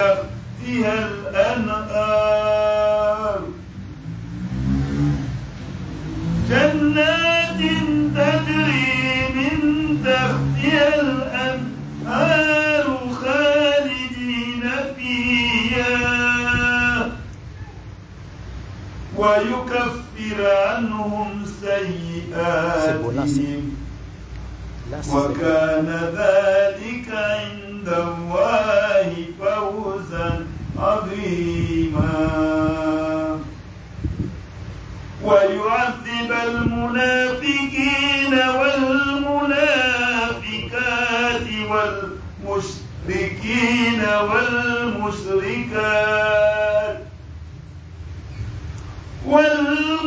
تحتها الأنهار جنات تجري من تحتها الأنهار خالدين فيها ويكفر عنهم سيئاتهم وكان ذلك عند الله فوزا عظيما ويعذب المنافقين والمنافقات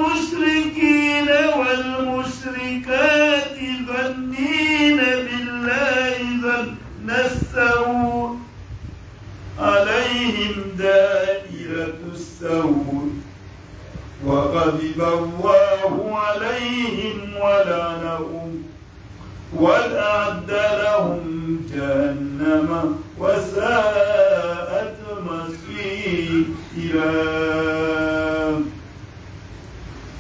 والمشركين والمشركات ظنين بالله ظن السوء عليهم دائرة السوء وغضب الله عليهم ولعنهم وأعد لهم جهنم وساءت مصيرا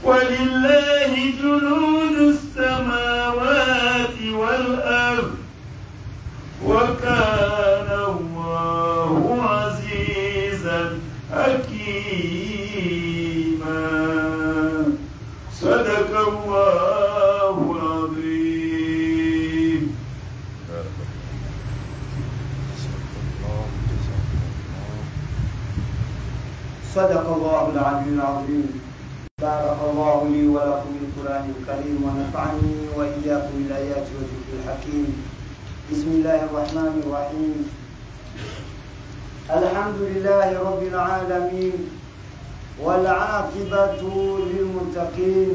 ولله جنود السماوات والأرض وكان الله عزيزا حكيما صدق الله العظيم. صدق الله العلي العظيم. بارك الله لي ولكم بالقرآن الكريم ونفعني وإياكم بالآيات والذكر الحكيم. بسم الله الرحمن الرحيم. الحمد لله رب العالمين والعاقبة للمتقين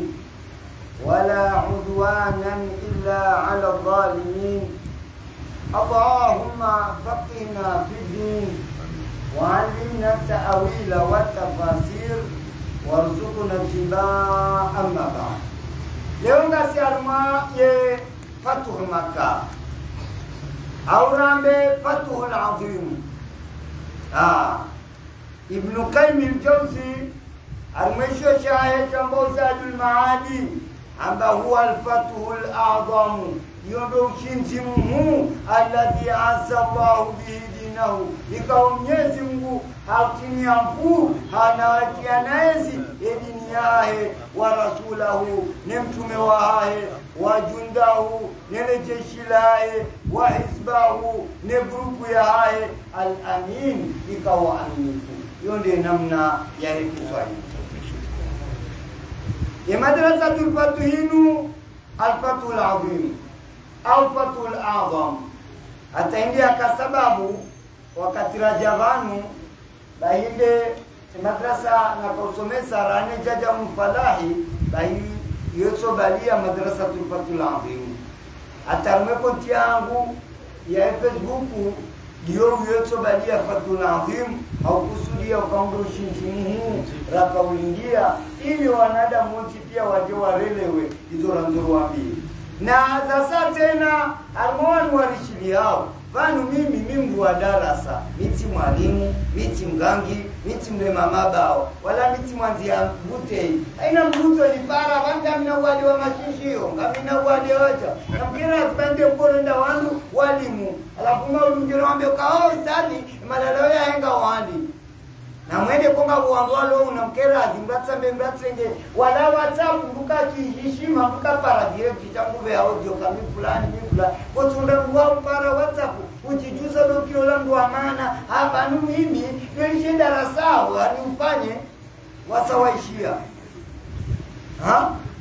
ولا عدوانا إلا على الظالمين. اللهم فقهنا في الدين وعلمنا التأويل والتفاسير warzuqna اتباع amma ba'd. Leo ngasi alma ye Fatuh Makkah aurambe Fatuhul Azim. Ibn Qayyim al-Jawzi almwisho shahe jambo Zadul Maadi amba huwa al-Fatuhul A'zam yondo ushinzi Mungu alladhi azza Allahu bihi dinahu, ikawa Mwenyezi Mungu hakini mkuu anawatia naezi dini yahe wa rasulahu ni mtume wahe wa jundahu ni jeshi lahe wa hizbahu ni grupu yahe al-amin, ikawa aminifu. Hiyo ndio namna ya Kiswahili. Ya madrasatul Fatuhinu al-Fatuhul Azim au Fatuhul A'zam ataingia kwa sababu wakati Rajavanu bahinde madrasa na kusomesa rane jaja mfalahi bahi yoso balia madrasatul Fatuhul Azim. Atarme konti yangu ya Facebook ndio yoso balia Fatuhul Azim au kusudia ukaongo shinzimu raka uingia ili wanadamu wote pia waje warelewe hizo ranzoro wapi. Na sasa tena almoni warishili hao vanu mimi mimbu wa darasa miti mwalimu miti mgangi miti mlema mabao wala miti mwanzia mbutei aina mbuto ni para wanga mina wali wa mashishio ngamina wali wacha na mkira tupende mkorenda wandu walimu alafu maulungiro wambio kao stadi madalao ya henga wandi na mwende konga uangolo unamkera adimbatsambe mbatsenge wala WhatsApp mbuka kihishima mbuka para direct changu ya audio kami fulani mifula kutunda ngwa para WhatsApp ujijuza dokio langu wa maana hapa nu mimi nilishinda rasawa ni ufanye wasawaishia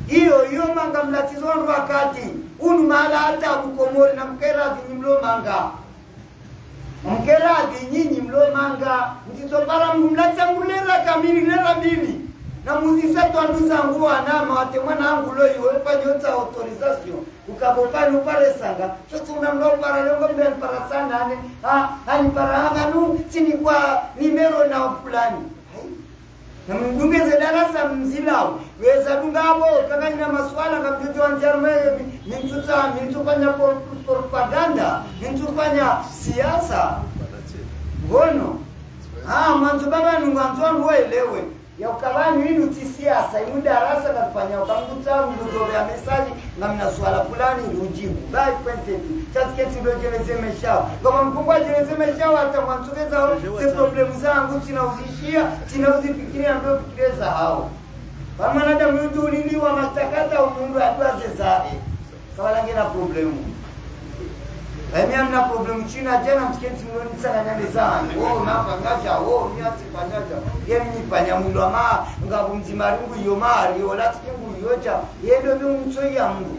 hiyo manga mlatizo wakati unu mala hata kukomori na mkera adimlo manga mkeradi nyinyi mlo manga mtitopara mumlata mulera kamili lera mbili na muzisa twanduza nguo anama watemwana angu lo yopa nyota autorisation ukabopani upale sanga choto unamlo para longo mbele para sana ani para haganu chini kwa nimero na fulani na mdungeze darasa mzilao weza dungabo kanganya maswala kamjojo anjarme mintufanya propaganda mintufanya siasa ngono mwanzo baba ni mwanzo ndo elewe ya ukabani hili utisiasa imu darasa na kufanya ukamkuta mdogo ya message na mna swala fulani ujibu bai penseti tasketi ndo jeleze meshao kama mkubwa jeleze meshao hata mwanzogeza ze problem zangu tina uzifikiria ndo fikireza hao kwa maana mtu uliliwa mastakata umundu atuaze zae kawala ngena problemu mimi amna problem china jana msiketi milioni sana nyande sana napangaja nyati panyaja yeye ni panyamundo ama ngabumzima rungu yomari olati kingu yoja yendo ndo mtoi ya Mungu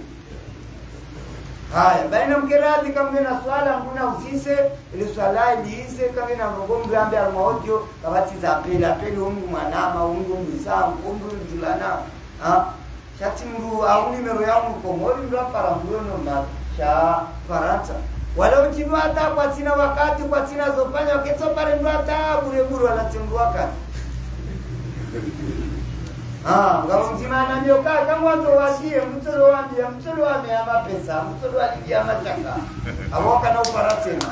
haya baina mkeradi kama na swala mbona usise ile swala iliise kama na ngombe ambe almaojo kabati za pela Mungu mwanama Mungu msangu Mungu julana chati Mungu au nimero yangu komori ndo para mbono na cha Faransa wala ujibu hata kwa tina wakati kwa tina zofanya waketo pale ndo hata bure wanatendu wakati ngalo mzima ananyoka kama watu washie mtolo wame ama pesa mtolo aligia mataka awoka na upara tena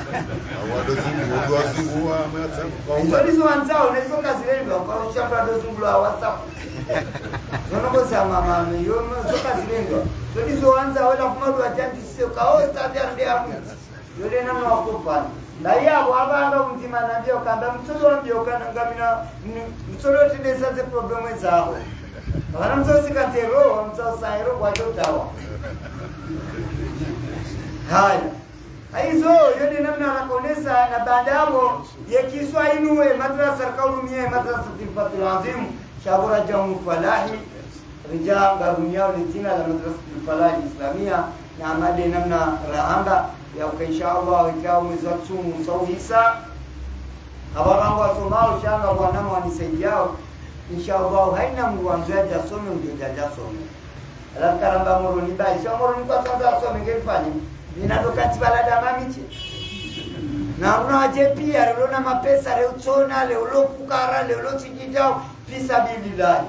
wadozingu ameacha ndizo anzao na hizo kazi leo kwa ushamba dozungu la WhatsApp nono za mama yo hizo kazi leo ndizo anzao wala kumadu ajanti sio kao tabia ndio hapo yule namna wakupa na yabo abanga mzima anambia kamba mtolo ambio kana ngamina mtolo tendeza ze problemu zao wana mtosi katero mtosairo kwa jotawa haya hizo yule namna anakonesa na baada hapo yekiswa inuwe madrasa kaulumia madrasa Fatul Azim shabura jamu falahi rijal garunia litina la madrasa falahi islamia na amade namna rahanda ya inshallah ikao mwezi wa 10 sauhisa abarangu wasomao shanga wanama wanisaidiao inshallah haina mwanzaji asome ungejaja some ala karamba moro ni bai sio moro ni kwa sababu asome ngefanya ninadoka tibalada mamiche na unaje pia leo na mapesa leo tsona leo lokukara leo tijijao pisa bibilai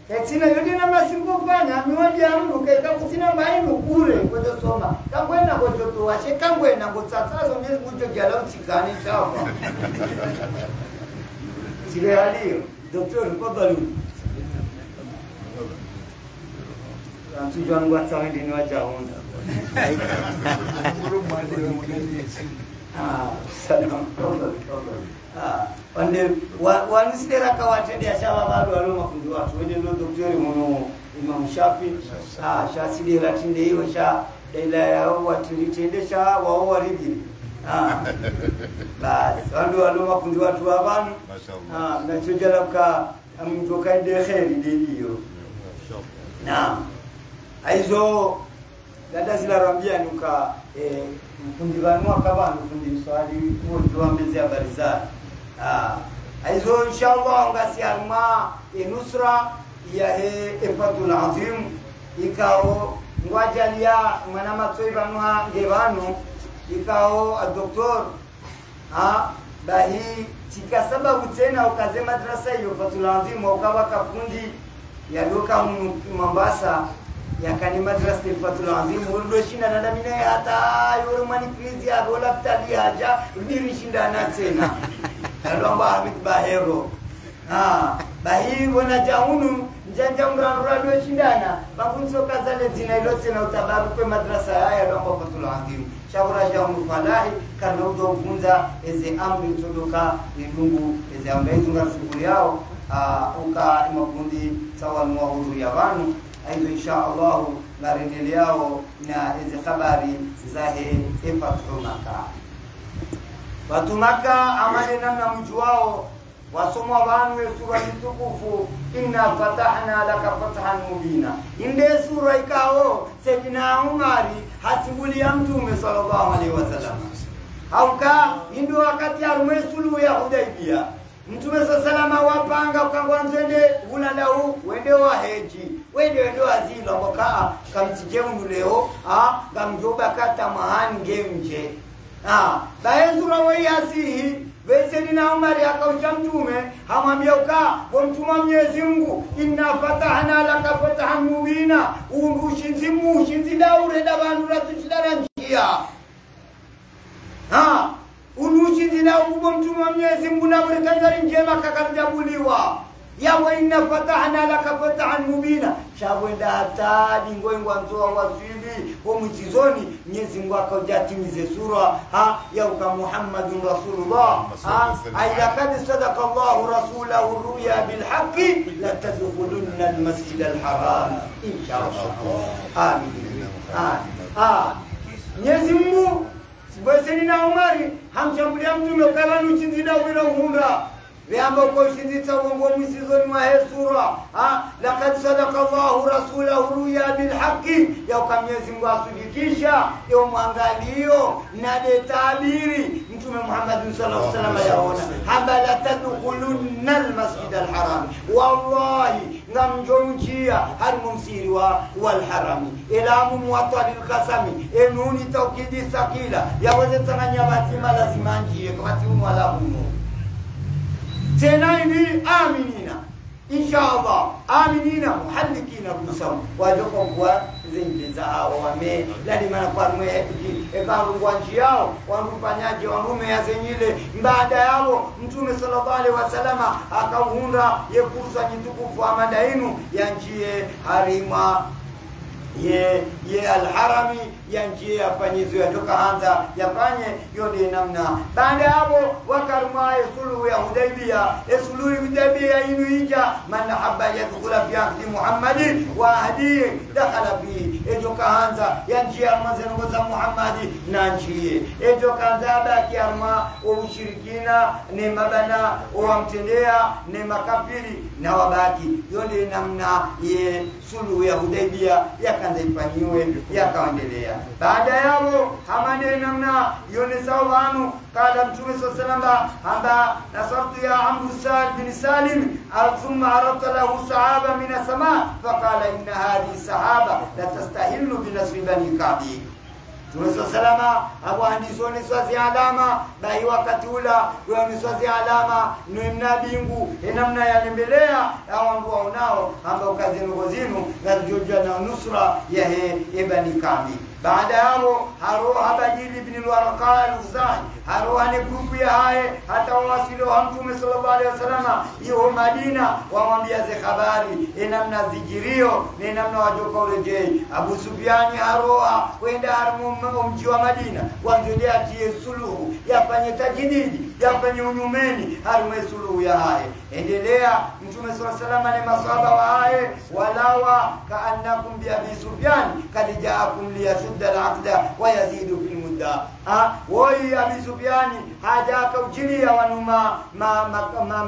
Katina yote na masimbo fanya miwaje amru kaika kutina mainu kule kwa soma kangwena kwa joto washe kangwena kwa tsatsazo mwezi kujo gyala utikani sawa Sile alio docteur Kobalu Antujo angwa tawende ni waja onda salam wande wanisira kawatende ashaba bado walo mafundi watu wende ndo daktari muno Imam Shafi shasidi latinde hiyo sha ila yao watilitendesha wao waridi bas walo mafundi watu wabanu na chojala ka amtoka inde kheri ndio na aizo dada zilarambia nuka mfundi wanu akabanu mfundi swali wote wambeze habari za aizo inshallah ngasi alma nusra ya Fatul Azim ikao ngwajalia mwana matsoiba nwa ngevano ikao doktor bahi tika sababu tena ukaze madrasa hiyo Fatul Azim ukawa kafundi ya doka Mombasa yakani madrasa Fatul Azim urdo shinda na damina hata yoro mani krizi ya rola tadi haja ndiri shinda na tena alomba Hamid Bahero bahi wana jaunu njanja mrado shindana mafunzo kazale zina ilote na utabaru kwa madrasa haya alomba Fatul Azim shabura jaunu falahi kana udo funza eze amri tudoka ndungu eze amri tunga shughuli yao uka mafundi sawa na hudhuri ya wanu aizo inshallah na rendeleao na eze habari zahe Fatul Maka watu Maka amane namna mji wao wasomwa wanu sura tukufu inna fatahna laka fathan mubina inde sura ikao Sayyidina Umari hatibulia mtume sallallahu alaihi wasallam hauka ndio wakati arumesulu ya Hudaybiyah mtume sallallahu wapanga ukangwanzende unalau wende wa heji wende azilo boka kamtije leo gamjoba kata mahani gemje baezura wayasihi Sayyidina Umar akausha mtume hamwambia kwa mtume Mwenyezi Mungu inna fatahna laka fathan mubina ushinzi daure da bandu ratushidara njia unushi zila ukubo mtume wa Mwenyezi Mungu na tanzari njema kakarijabuliwa ya wa inna fatahna laka fatahan mubina shabwenda hata dingoingwa mzoa wasili wa mtizoni Mwenyezi Mungu akajatimize sura ya uka Muhammadun Rasulullah ayyakad sadaqa Allahu rasulahu ruya bil haqqi la tadkhulunna al masjid al haram inshallah amin Mwenyezi Mungu sibweseni na Umari hamshambulia mtume kala nuchinzida bila uhunda Viamba kwa shindita uongo mwisizoni wa sura laqad sadaqa Allahu rasulahu ruya bil haqqi ya Mwenyezi Mungu asudikisha ya mwangalio na detabiri mtume Muhammad sallallahu alaihi wasallam yaona haba la tadkhulunna al masjid al haram wallahi ngamjonjia harimumsiri wal harami ilamu muwatalil qasami enuni tawkidi sakila yaweze tanganya batima lazima njie kama timu wala humo tena hivi aminina inshallah aminina muhallikina rusam wajoko kwa zingi zao wame ladi maana kwa mweji ekarungwa njiao wanufanyaje wanume ya zenyile baada yao mtume sallallahu alaihi wasallama akahunda yekurusa jitukufu amadainu ya njie harima ye alharami ya njie afanyizo yatoka anza yafanye yote namna baada hapo wakarma suluhu ya Hudaybiyah suluhu Hudaybiyah inuija man habba yadkhula fi ahdi Muhammad wa ahdi dakhala fi ejoka anza ya njie mazeno za Muhammad na njie ejoka anza baki arma ushirikina ni mabana wamtendea ni makafiri na wabaki yote namna ye suluhu ya Hudaybiyah yakaanza ifanywe yakaendelea baada yao hamane namna yone sawanu kala mtume sallallahu hamba nasartu ya Amr bin Salim thumma arata lahu sahaba min as-sama faqala inna hadhihi sahaba la tastahillu bi nasri bani Ka'bi Mtume salama abandisoni swazi alama bai wakati ula wani swazi alama nimna bingu namna ya lembelea awangu waonao ambao kazinu gozinu na jojo na nusra ya ibn Ka'bi baada yao haroha Badili ibn al-Warqa al-Uzani haroha ni grupu ya hae hata wasilo wa Mtume sallallahu alaihi wasallam hiyo Madina wamwambia ze habari namna zijirio ni namna wajoka urejei Abu Sufyan haroha kwenda harmu mji wa Madina wanzile atie suluhu yafanye tajdidi yafanye unyumeni harmu suluhu ya hae endelea Mtume sallallahu alaihi wasallam ni maswahaba wa hae walawa kaannakum bi Abi Sufyan kad ja'akum liyashudda al-aqda wa yazidu fil mudda woi Abi Sufyani hajaka ujilia wanuma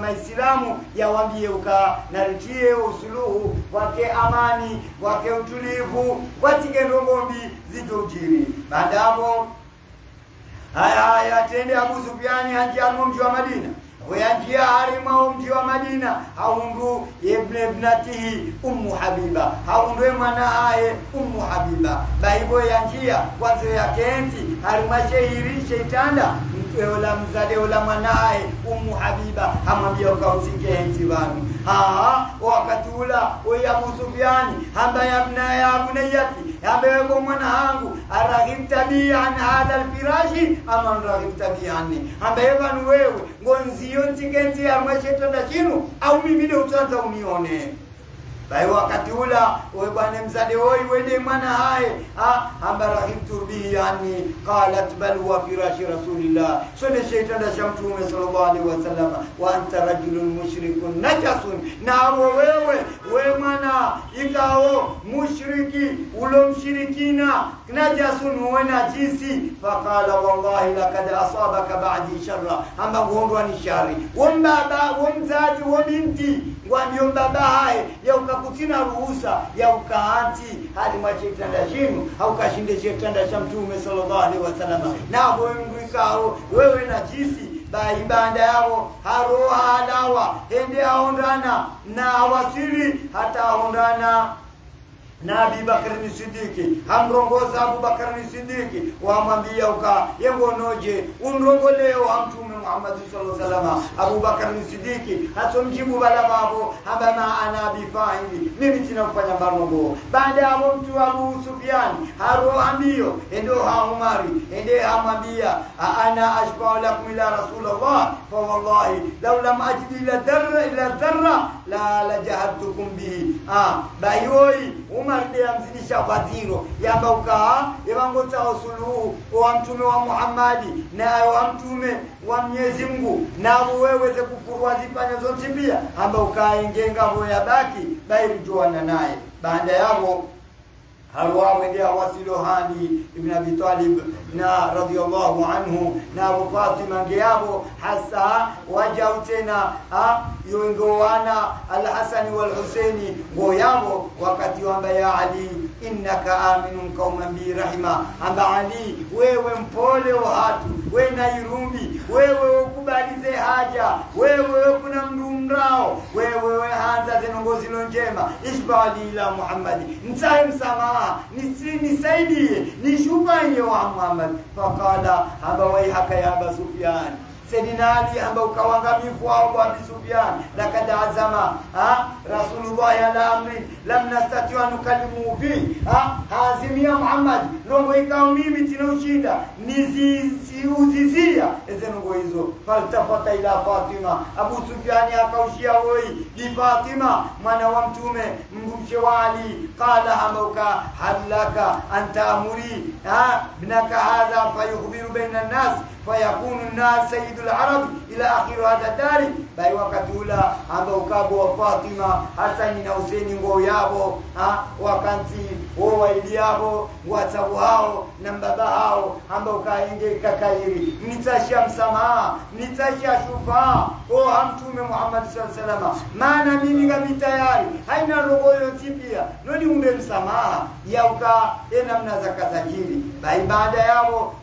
maislamu yawambie uka nalitie usuluhu wake amani wake utulivu watige ngombi zijojiri baada hapo haya tende Abu Sufyani anjia mji wa Madina ويجي harima mji wa Madina haundu ibnatihi Habiba haundu mwanae Habiba baibo ya njia kwanza ya kenti harima shehiri sheitanda ola mzade ola mwanae Habiba amwambia ukausike enti banu wakati ula oya Abu Sufyani hamba yabna ya bunayati ambaye mwana wangu araghibta bi an hada alfirashi ama araghibta bi anni ambaye banu wewe ngonzio ntigenzi ya mashetanda chinu au mimi ndio utaanza unione bai wakati ula wewe bwana mzade oi wende mwana hae ambaraghibtu bi anni qalat bal wa firashi rasulillah sunne shetanda shamtume sallallahu alaihi wasallam wa anta rajulun mushrikun najasun na wewe mwana ikao mushriki ulo mshirikina najasun wa najisi faqala wallahi laqad asabaka ba'di sharra amba gondwa ni shari wombaba womzazi wobinti ndio baba hae ya ukakutina ruhusa ya ukaanti hadi machitanda chinu au kashinde shetanda cha Mtume sallallahu alaihi wasallam na wewe najisi baibanda yao haroha dawa ende aondana na wasili hata aondana na Abi Bakr Siddiqi amrongoza Abu Bakr Siddiqi wamwambia uka yengonoje umrongoleo Mtume Muhammad sallallahu alaihi wasallam. Abu Bakr Siddiqi hatomjibu bala babo habama ana bifaili mimi sina kufanya barongo. Baada ya mtu Abu Sufyan haroambio endo ha Umari ende amwambia ana ashba'u lakum ila Rasulullah fa wallahi law lam ajid ila dharra la lajahatukum bihi. Bayoi Umar dia mzidisha wadhiro yamba ukaa evangota usuluhu wa Mtume wa Muhammadi na wa Mtume wa Mwenyezi Mungu na wewe ze kufurwa zipanya zote pia amba ukaa ingenga moya baki bairi joana naye. Baada yao harwa wendea wasilo hadi Ibn Abi Talib na radiyallahu anhu na Abu Fatima ngeyabo hasa wajau tena yuingowana Al-Hasan wal-Husaini ngoyabo wakati wamba ya Ali innaka aminun qauman bi rahima. Amba Ali wewe mpole wa hatu wewe na irumbi wewe ukubalize haja wewe kuna mrumrao wewe hanza zenongozi njema isbali ila Muhammadi msahe msamaha nisaidie nishubanye wa Muhammad. Faqala amba waihaka ya Abu Sufyan Sayyidina Ali amba ukawangamifu wa Abu Sufyan lakad azama Rasulullah ala amri lam nastati an nukallimu fi hazimia Muhammad longo ikao mimi tina ushinda niziuzizia ezenongo hizo. Faltafata ila Fatima Abu Sufyan akaushia woi bi Fatima mwana wa Mtume mrumshe wa Ali. Qala amauka halaka anta amuri ibnaka hadha fayukhbiru baina an-nas fayakunu an-nas sayyidul arab ila akhir hadha dari. Bai wakati ula ambao kabo wa Fatima Hasani na Husaini ngo yabo wakanti wa iliabo wasabu hao na baba hao ambao kainge kakairi nitashia msamaha nitashia shufa Mtume Muhammad sallallahu alaihi wasallam. Maana mimi kama tayari haina roho yote pia noni umbe msamaha ya uka namna zakazakiri. Baada yao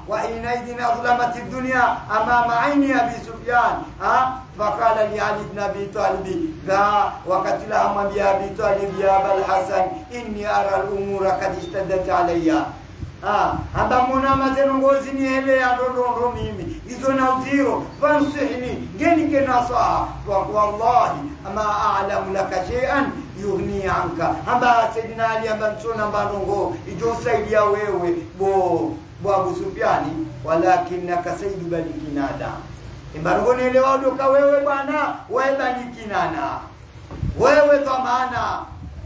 wa inaidina dhulamati dunya amama aini Abi Sufyan فقال لعلي بن ابي طالب ذا وقت لا امبيا ابي طالب يا ابا الحسن اني ارى الامور قد اشتدت علي. amba mona mazenongozi ni hele ya ndondo mimi hizo na uziro fansihni geni kenasaha wa wallahi ama a'lamu laka shay'an yughni anka. Amba Sayyidina Ali amba mchona mbandongo ijo saidia wewe bo Abu Sufyani walakinaka sayyidu bani Kinada. Imbarugo nielewa doka wewe bwana wewe bani Kinana wewe dhamana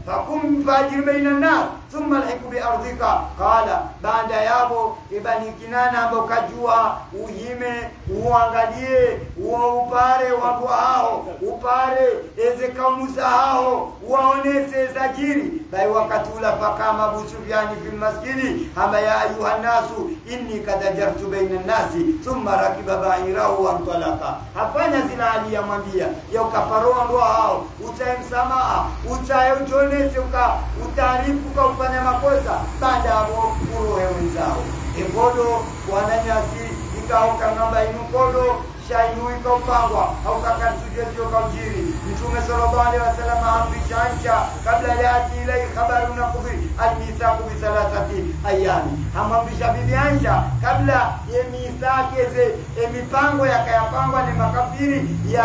fakum fajir baina nas thumma alhiqu bi ardhika. Qala baada yabo ibani Kinana ambao kajua uhime uangalie upare wangu hao upare eze kamuza hao waonese zajiri. Bai wakati ula fakama Abu Sufyan fi masjidi ama ya ayuha nasu inni kadajartu baina nasi thumma rakiba ba'irahu wa antalaka. Hafanya zina Ali yamwambia ya ukaparoa ndo hao utaimsamaha utaonese utaarifu kwa kufanya makosa baada hapo urohe wenzao engodo wananyasi ikao kanamba inukodo shainu ikopangwa au kakatuje jokajiri. Mtume sallallahu alaihi wasallam amrishanisha kabla ya ila khabaru na kubri al-misaq bi thalathati ayami. Amamrisha bibianisha kabla ya misaki eze mipango yakayapangwa ni makafiri ya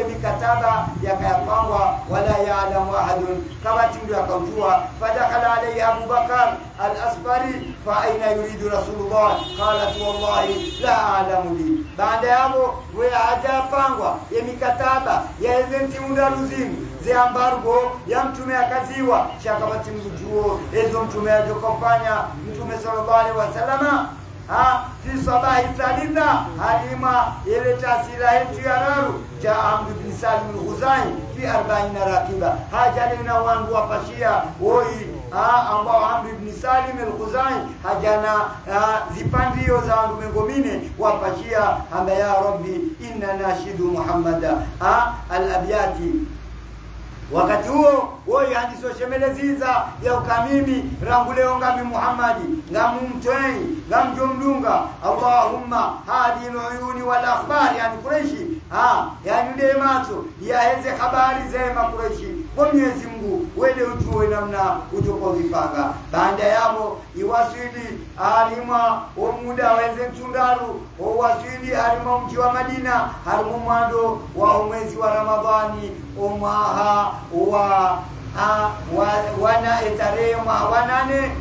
mikataba yakayapangwa wala ya'lamu ahadun kama tindu yakajua. Fadakhala alayhi Abu Bakar al-Asfari fa aina yuridu Rasulullah qalat wallahi la a'lamu li. Baada hapo we hajapangwa ya mikataba ya ezenti undaruzimu ze ambargo ya Mtume akaziwa shakabati mjuo ezo Mtume ajokofanya Mtume sallallahu alaihi wasallam fi sabahi thalitha halima ile tasira yetu ya raru ja Amr bin Salim al-Khuzai fi 40 rakiba hajalina wangu wapashia woi ambao Amr ibn Salim al-Khuzai hajana zipandio za wangu mengomine wapashia amba ya Rabbi inna nashidu Muhammada al-abyati. Wakati huo woi hadiso shemeleziza ya ukamimi ranguleo ngami Muhammadi ngamumtwei ngamjomdunga Allahumma hadi al-uyuni wal akhbar yani Quraishi yani ndio macho ya hizo habari zema Quraishi kwa Mwenyezi Mungu wele ujue namna ujokozipanga baada yabo iwasili alima omuda weze mtundaru owasili alima mji wa Madina harimu mwando wa mwezi wa Ramadhani omaha wana etarehe wanane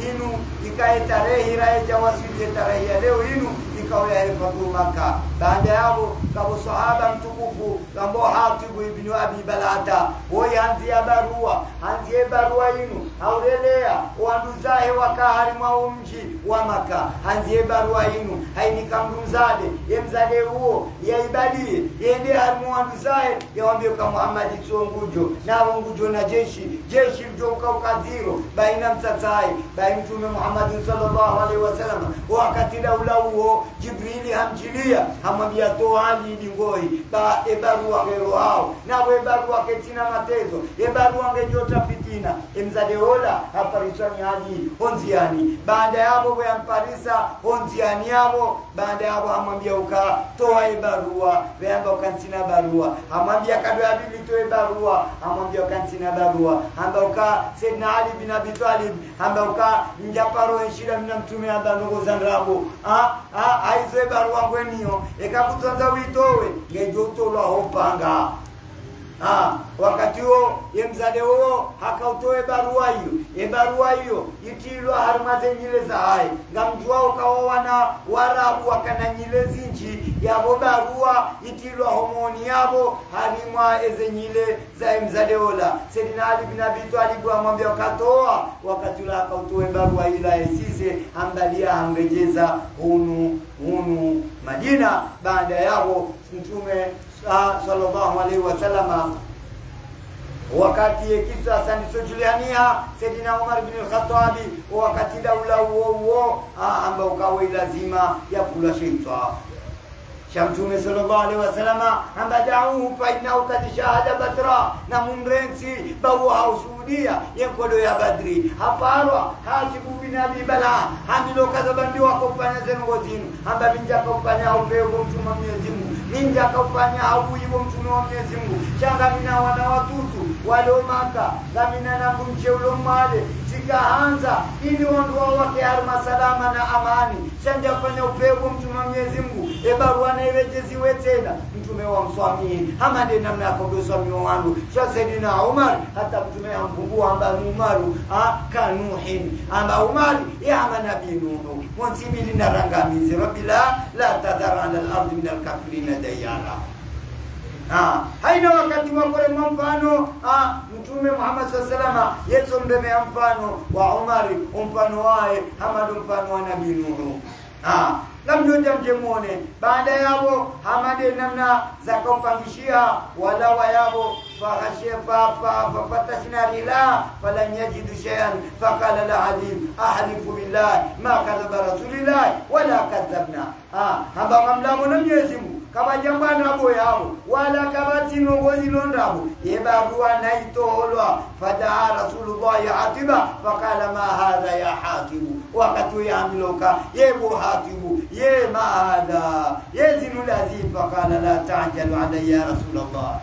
inu ikaetarehe iraeja wasili etarehe leo inu ikawaya fatu Makkah baada yao kabo sahaba mtukufu kambo Hatibu ibn Abi Balata oyanzia barua inu aurelea wanduzahe wakahari mwa mji wa Makkah anzie barua inu haini kamdumzade yemzade huo ya ibadie yende harimu wanduzahe yawambio ka Muhammad chongujo na wangujo na jeshi mjoka ukaziro baina mtatai baina mtume Muhammad sallallahu alaihi wasallam wakati daula huo Jibrili hamjilia hamwambia toa Ali dingoi ba ebarua gero hao na ebarua ketina matezo ebarua ngejota fitina emzadeola aparisani Ali onziani baada yabo yamparisa onziani yabo baada yabo hamwambia uka toa ebarua weamba ukansina barua hamwambia kado ya Biblia toa ebarua hamwambia ukansina barua amba uka Sayyidina Ali bin Abi Talib amba uka njaparo enshira mina mtume amba ndogo zandrabo aizo barua ngwenio ekakutonza witowe ngejoto la hopanga wakati huo yemzade huo hakautoe barua hiyo itilwa harmaze nyile za hai ngamjua ukaowana warabu wakana nyile zinji yabo barua itilwa homoni yabo harimwa eze nyile za mzade ola Sayyidina Ali bin Abi Talib amwambia wakatoa wakati ula hakautoe barua ila esise ambalia hangejeza hunu Madina baada yao mtume sallallahu alaihi wasallam wakati kisa sanisojuliania Sayyidina Umar bin al-Khattab wakati daula huo ambao kawa lazima ya kula shaitwa Shamtume sallallahu alaihi wasallam amba da'uhu fa innahu qad shahada Badra na mumrensi bawu hausudia yenkodo ya Badri haparwa Hatibu bin Abi Balaa hamilo kadhabandi wako fanya zenogozinu amba binja kufanya upeo mtume Mwenyezi Mungu ninja kufanya hauibo mtume wa Mwenyezi Mungu changa mina wana watutu wale Maka zamina na mche ulomale sikaanza ili ondoa wake harma salama na amani chanja fanya upeo mtume wa Mwenyezi Mungu ebarua na irejeziwe tena mtume wa mswamini ama ndiye namna ya kumswamini wangu Sayyidina Umar hata mtume amfungua amba Umaru kanuhin amba Umar ya nabii Nuhu monsibili na rangamizi rabbila la tadhara ala al-ardi min al-kafirin dayara haina wakati wakore mfano mtume Muhammad sallallahu alaihi wasallam yeto ndeme mfano wa Umar mfano wae Hamad mfano wa nabii Nuhu lamjoja mjemone baada yabo hamade namna za kupangishia wala wayabo fahashefa fatashina rila falan yajidu shay'an faqala la alim ahlifu billahi ma kadhaba rasulillah wala kadhabna hamba mamlamu na Mwenyezi Mungu kama jambana abo yao wala kabati nongozi londabo yebarua naitolwa fadaa rasulullah Hatiba faqala ma hadha ya Hatibu wakati yamiloka yebo Hatibu ye ma hadha yazinu lazim faqala la ta'jalu alayya rasulullah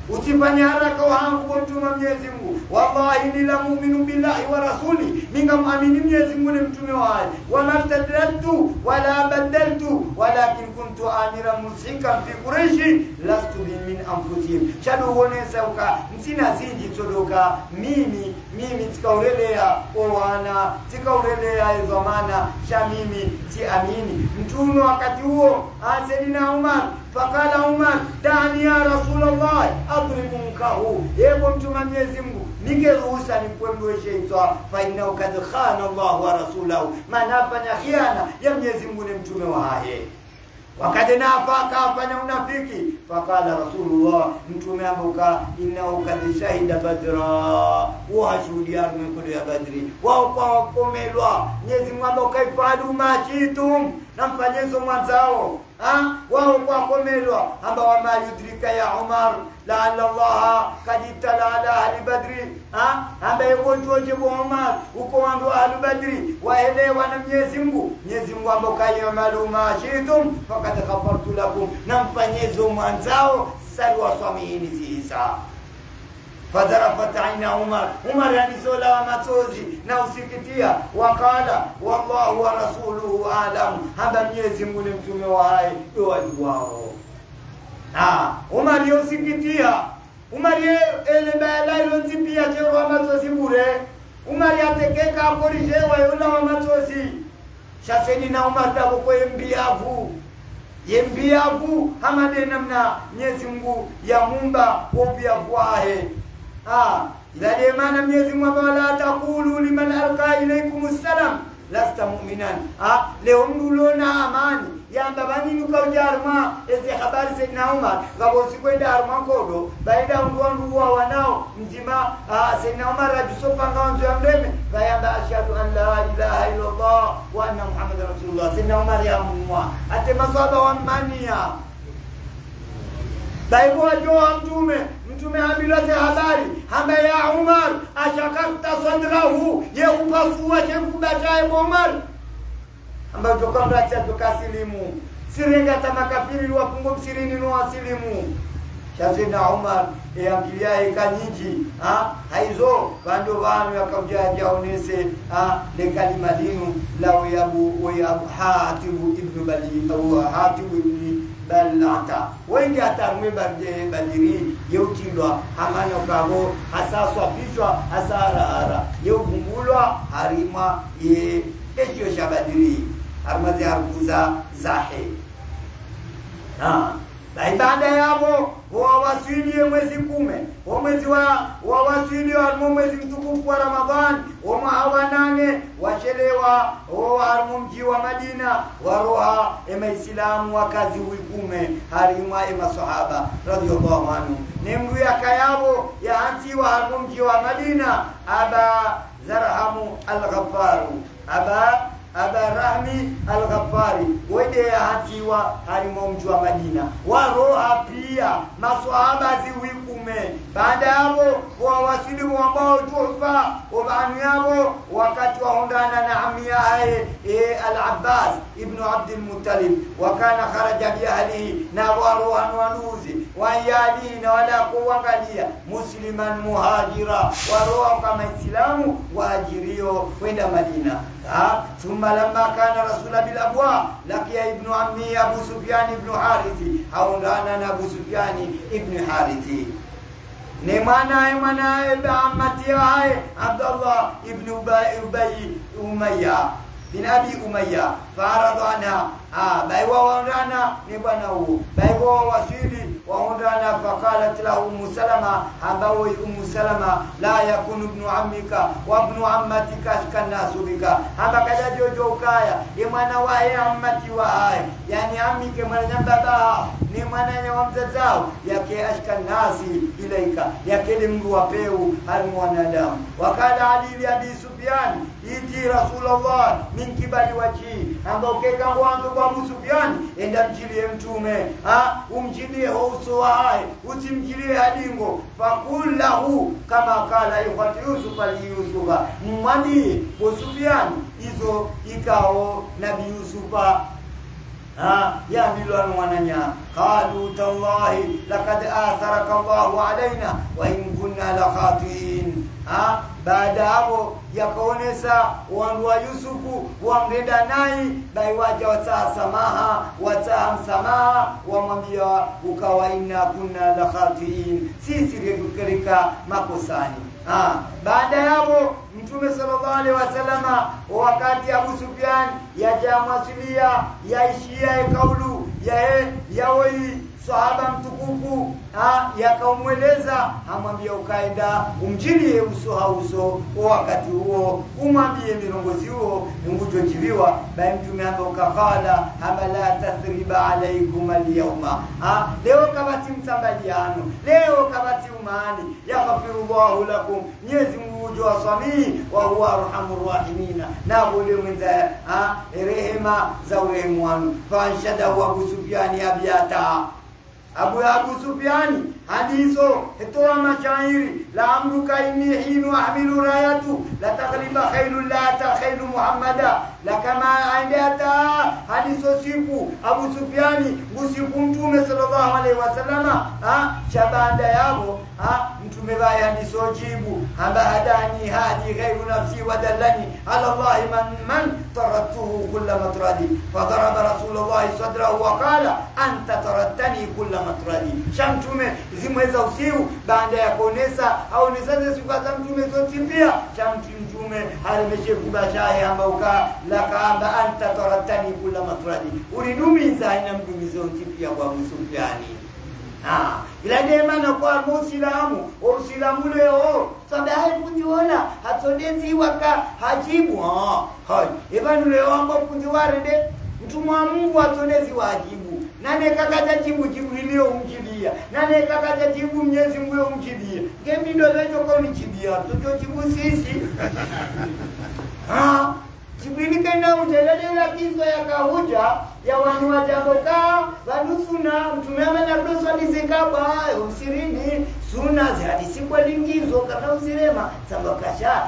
usifanye haraka wangu kwa mtume Mwenyezi Mungu wallahi ni la mu'minu billahi wa rasuli ningamwamini Mwenyezi Mungu na mtume wake wala tadaltu wala badaltu walakin kuntu amira musikan fi quraish lastu min anfusihim shadu wonesa uka msina siji todoka mimi tikaurelea owana tikaurelea zamana shamimi si amini mtume wakati huo Sayyidina Umar fakala Umar dani ya Rasulullah adribu mkahu yebo mtume Mwenyezi Mungu ningeruhusa nikwemdoshe itwa fa inna kad khana Allah wa rasulahu manafanya khiana ya Mwenyezi Mungu ni mtume wahe wakati nafaka afanya unafiki fakala Rasulullah mtume ambuka inna kad shahida Badra wa hashudia mkodo ya Badri wao kwa komelwa Mwenyezi Mungu kaifadu machitum namfanyezo mwanzao wao kwa komelwa amba wa malidrika ya Umar la Allah kaditala ala ahli Badri amba yegonjoje Umar uko wandu ahli Badri waelewa na Mwenyezi Mungu amba kayo maluma shitum fakad ghafartu lakum namfanyezo mwanzao sari waswamini si Isa fadharafat aina Umar alisola wa machozi na usikitia, wakala wallahu wa rasuluhu alam, haba Mwenyezi Mungu ni mtume wa hai ndio wajuao. Umar yosikitia, Umar ele bala ilotipia kwa machozi bure, Umar yatekeka akorishewa yona wa machozi. Shaseni na Umar dabo kwa yembiavu hamade namna Mwenyezi Mungu ya mumba obiavu wahe. Ila maana Mwenyezi Mungu wala taqulu liman alqa ilaykum assalam lasta mu'minan. Leo mdulona amani yamba banini kaujarma ezi habari Sayyidina Umar ngabo sikwenda arma kodo baida ndu wanao mjima Sayyidina Umar ajisopa nganzo ya mdeme bayamba ashhadu an la ilaha illa Allah wa anna Muhammadar Rasulullah. Sayyidina Umar ya mwa ate maswahaba wa mania daibo ajoa mtume abilate habari hamba ya Umar ashakafta sadrahu ye upasua chefu bachaye Umar ambayo kwamba tukasilimu sirenga tamakafiri wapungo msirini no asilimu. Shazina Umar yaambilia ikanyiji haizo bando bano yakaujaja onese le kalima dinu law yabu Hatib ibn Bali au Hatib ibn Balata wengi atarme badiri yeutindwa amano kabo hasaswa pishwa hasara yeugungulwa harima ye ekyo shabadiri armazi arkuza zahe. Baada yabo wawasili mwezi 10 mwezi wa wasili wa mwezi mtukufu wa Ramadhan hawanane wachelewa mji wa Madina waroha Islamu wakazi 10 harima masahaba radhiyallahu anhu nemru yakayabo ya anti wa mji wa Madina Aba Zarhamu al-Ghafaru Aba Rahmi al-Ghaffari wede ya hatiwa harimo mji wa Madina waroha pia maswahaba ziwikume. Baada hapo wawasilimu ambao Juhfa wabanu yabo wakati waondana na amia al-Abbas ibn Abd al-Muttalib wakana kharaja bi ahlihi na waroha wanuzi wayali na wala kuangalia musliman muhajira waroha kama Islamu wajirio kwenda Madina. Thumma lamma kana rasula bil abwa laqiya ibn ammi Abu Sufyan ibn Harithi haundana na Abu Sufyan ibn Harithi ne mana amati wae Abdullah ibn Ubay Umayya bin Abi Umayya faradana baiwa waundana ni bwana huo baiwa wasili waundana faqalat lahu Salama ambao Salama la yakunu ibn ammika wa ibn ammatika kana subika haba kaja jojo ukaya ni mwana wa ammati wa yani ammike mwana baba ni mwana wa mzazao yake ashkan nasi ilaika yake Mungu wapeu almwanadamu. Wakala Ali bi Abi Sufyan iti Rasulullah min kibali waji ambao keka mwanzo kwa Abu Sufyan enda mjilie mtume umjilie uso wae usimjilie hadingo fakullahu kama kala ikhwati Yusuf al-Yusufa mwani Abu Sufyan hizo ikao Nabi Yusufa ya milwan wananya qalu tallahi laqad atharaka Allahu alaina wa in kunna la khatiin. Baada hapo yakaonesa wandu wa Yusufu wangenda nai baiwaja wataa msamaha wamwambia ukawaina kunna la khatiin sisi redukerika makosani. Baada hapo Mtume sallallahu alaihi wasallama wakati Abu Sufyan yajamwasilia yaishia kaulu yaoi sahaba mtukufu yakamweleza amwambia ukaenda umjilie uso wakati huo umwambie mirongozi huo ngujojibiwa bai Mtume ambaye ukafala la tathriba alaikum alyawma. Leo kabati msambaliano leo kabati umani yaghfirullahu lakum Mwenyezi Mungu jawasami wa huwa arhamur rahimin na bole mwenza rehema za urehemu wanu. Fanshada wa Abu Sufyan abiyata Abu Sufyan hadiso etoa mashairi la amruka inni hinu ahmilu rayatu la taghliba khailul la khailu Muhammada la kama aindata hadiso siku Abu Sufyan usiku Mtume sallallahu sallallahu alaihi wasallama shabanda yabo mtume baya ndisojibu amba hadani hadi ghairu nafsi wadallani ala Allah man tarattuhu kull matradi fadaraba rasulullah sadrahu wa qala anta tarattani kull matradi shamtume zimweza usiu baada ya kuonesa au nisaze sifa za mtume zote pia shamtume alimeshekubashaye amba uka lakaamba anta tarattani kull matradi ulidumiza ina mdumizo pia kwa Sufyani ila demana kwa Muislamu Uislamu leo sababu kujiona hatondezi waka hajibu hai ibanu leo ambo kujiwarende mtu wa Mungu atondezi wajibu nane kakaja jibu lilio umjibia nane kakaja jibu Mwenyezi Mungu umjibia ngemi ndo lejo kwa umjibia tutojibu sisi Jibili kena ujelele la kizo ya kahuja ya wanu wa jamboka wanusuna mtumema na doso alizekaba umsirini suna zihadisi kwa lingizo kana usirema sambakasha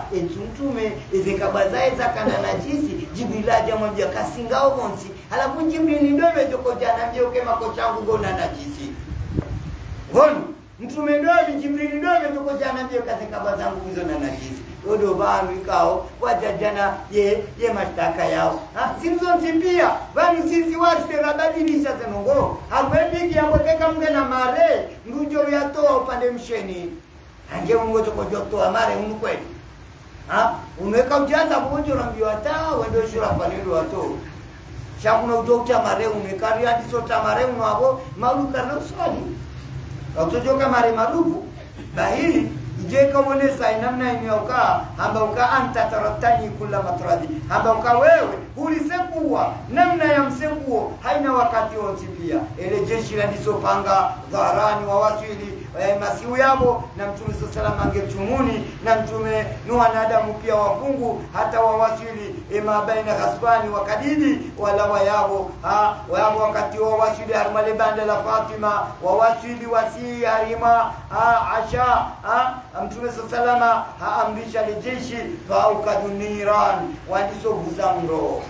mtume ezekaba zae za kana najisi jibila jamoja kasingao monsi halafu jibili ndono joko jana mjeuke makochangu gona najisi honu mtume ndono jibili ndono joko jana mjeuke zekaba zangu hizo na najisi odo banu ikao wajajana ye mashtaka yao simzo tipia banu sisi wasi rabadilisha zenongo habedi kiambokeka mge na mare ngujo yatoa upande msheni ange ungojo kojotoa mare unkweli unweka ujaza bojo rambiwa taa wendo shura panelo wato shakuna udokta mare unekari hadi sota mare unwabo maruka na swali utojoka mare marufu bahili Jeka monesa namna inyoka hamba uka anta taratani kula matradi hamba uka wewe ulisekuwa namna ya msekuo haina wakati wote pia ele jeshi la nisopanga dharani wa wasili masiu yabo na mtume sallallahu angetumuni na mtume Nuh na Adamu pia wafungu hata wawasili baina Ghasbani wa Kadidi wala wayabo wayabo wakati wa wasili armale banda la Fatima wawasili wasi harima Asha mtume sallallahu amrisha jeshi faukaduniran wadiso buzamro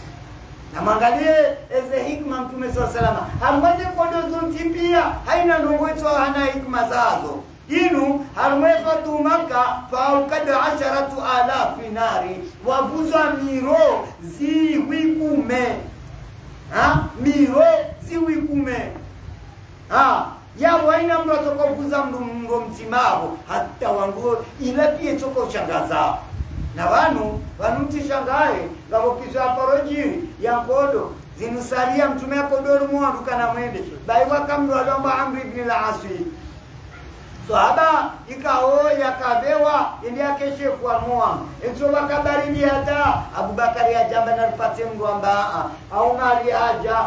na mangalie eze hikma mtume sallallahu ambaye kodo zonti pia haina ndongoito hana hikma zazo inu harmefatu Maka faukad 10,000 nari wabuza miro ziwikume miro ziwikume ya waina mroto kubuza mdo mtimabo hata wangu ila pia choko shangaza na wanu tishangae ngabo kisha parojiri ya kodo zinusalia mtume akodoru mwandu kana mwende baiwa kamro alomba Amr ibn al-Asi sahaba ikao yakabewa ndi akeshefu wa Muam enzoba kabaridi hata Abubakari ajamba na ripate mndo amba au mali haja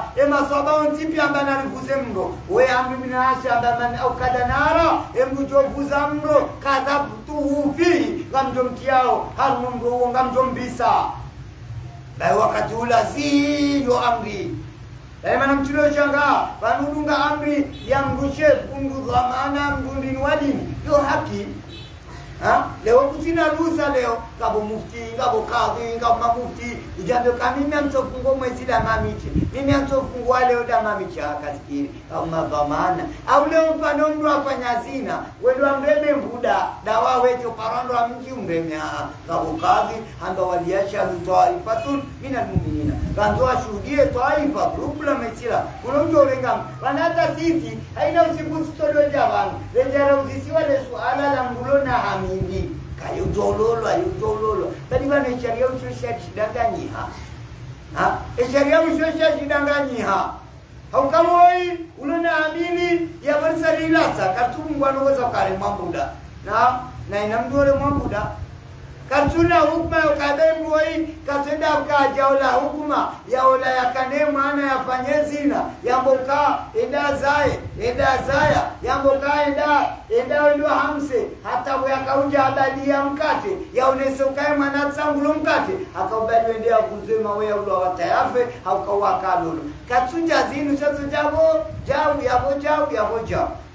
sahaba ontipi amba na rifuze mndo we Amr ibn al-Asi amba man au kadanara mjo vuza mndo kadha tuhufi ngamjo mtiao harumu mndo ngamjo mbisa bai wakati ulazi yo Amri maana mtulo changa wanudunga Amri ya mrushe kundu dhamana mdundi wadini yo haki leo kutina ruhusa leo kabo mufti ngabo kadhi ngabo mufti ijambo kamimi amtofungo mwezi da mamiche mimi amtofungo leo da mamiche akasikiri kama dhamana au leo mfano mdu afanya zina wewe amreme mbuda dawa wewe parando amji umremea ngabo kadhi amba waliacha mtaifatun mina mu'minina kanzo ashuhudie taifa grupu la mesira kuna mtu olenga wanata sisi haina usiku stodo jawan lejara usisi wale suala la mbulo na hamini ayudololo bali bana sharia ushosha shidanganyiha sharia ushosha shidanganyiha haukamoi ulona amini ya barsalilasa katungu anaweza kare mambuda na inamdore mambuda katuna hukuma ukademu hii katenda ukajaola hukuma ya ola ya kanema ana yafanye zina yamboka enda zaya yamboka enda ndio hamse hata yakauja abadi ya mkate yaonese ukae mwana zangu mkate akaubali endea kuzema wewe ulo watayafe haukawakalolo katunja zinu chazo jabo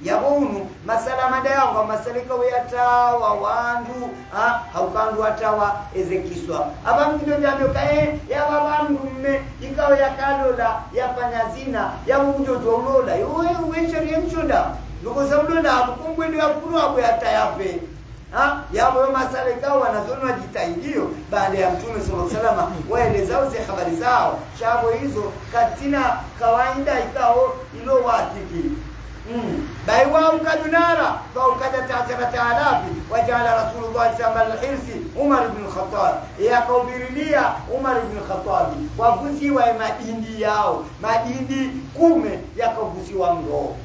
yabonu masala madayango masalika weyatawa wandu haukandu watawa ezekiswa abamkido jamyo kae yababandu mme ikawa yakalola yafanya zina yamujo dolola uweshari mchoda ndugu saudo na kungwe ndio yakuru abo yatayape yabo masale kao wanazonwa jitaidio baada ya Mtume sallallahu alaihi wasallam waelezao ze habari zao shabo hizo katina kawaida ikao ilo watiki baiwa ukadunara kwa ukada ta'alafi wajala Rasulullah sallallahu alaihi wasallam Umar ibn Khattab yakubirilia Umar ibn Khattab wavuziwa madindi yao madindi 10 yakavuziwa mro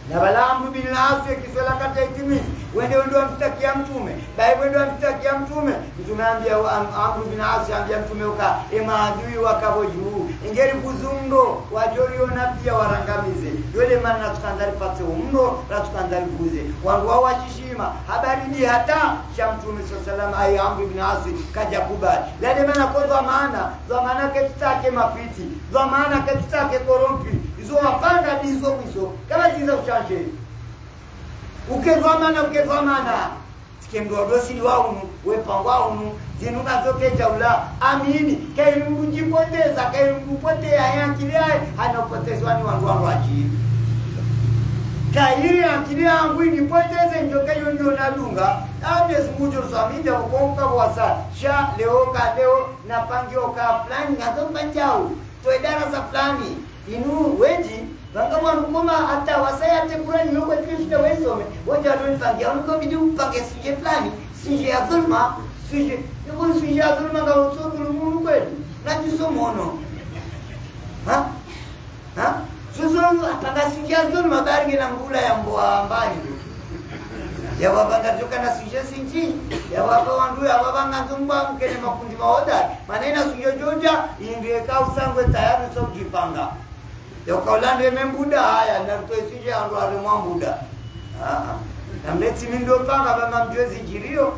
na bala Amr bin al-As kiswala kata itimi wende ndio amtakia Mtume bai wende amtakia Mtume tunaambia Amr bin al-As ambia Mtume uka maadui wakaboju ingeri kuzundo wajoriona pia warangamize yole maana tukandari pate umno na tukandari kuze wangu wao washishima habari ni hata cha Mtume sallallahu alaihi wasallam Amr bin al-As kaja kubali yale maana kwa maana ketake mapiti kwa maana ketake korompi hizo wapanga hizo kama ziza uchanje ukezwamana sikemdo dosi wao wepangwa unu zinuka zote jaula amini kai mjipoteza kai mpotea yankilia anapotezwa ni wangu wachi kai yankilia yangu nipoteze ndio kayo ndio nadunga amezi mujo samija ukonka wasa sha leo na pangio ka fulani ngazomba chao to darasa fulani inu weji Bangama ngoma hata wasaya tekurani yuko Kristo wesome wote wananipangia wanako bidi upange sije fulani sije ya dhulma sije yuko sije ya dhulma kwa utoto Mungu kweli na jisomono suzo atanga sije ya dhulma bari na ngula ya mboa mbali ya baba ngatoka na sije sinji ya baba wandu ya baba ngazumba mkene makundi maoda manena sije joja indie ka usangwe tayari so kujipanga yokaulande membuda haya na tuesije ando mwambuda na mleti mindo panga bama mjezi jirio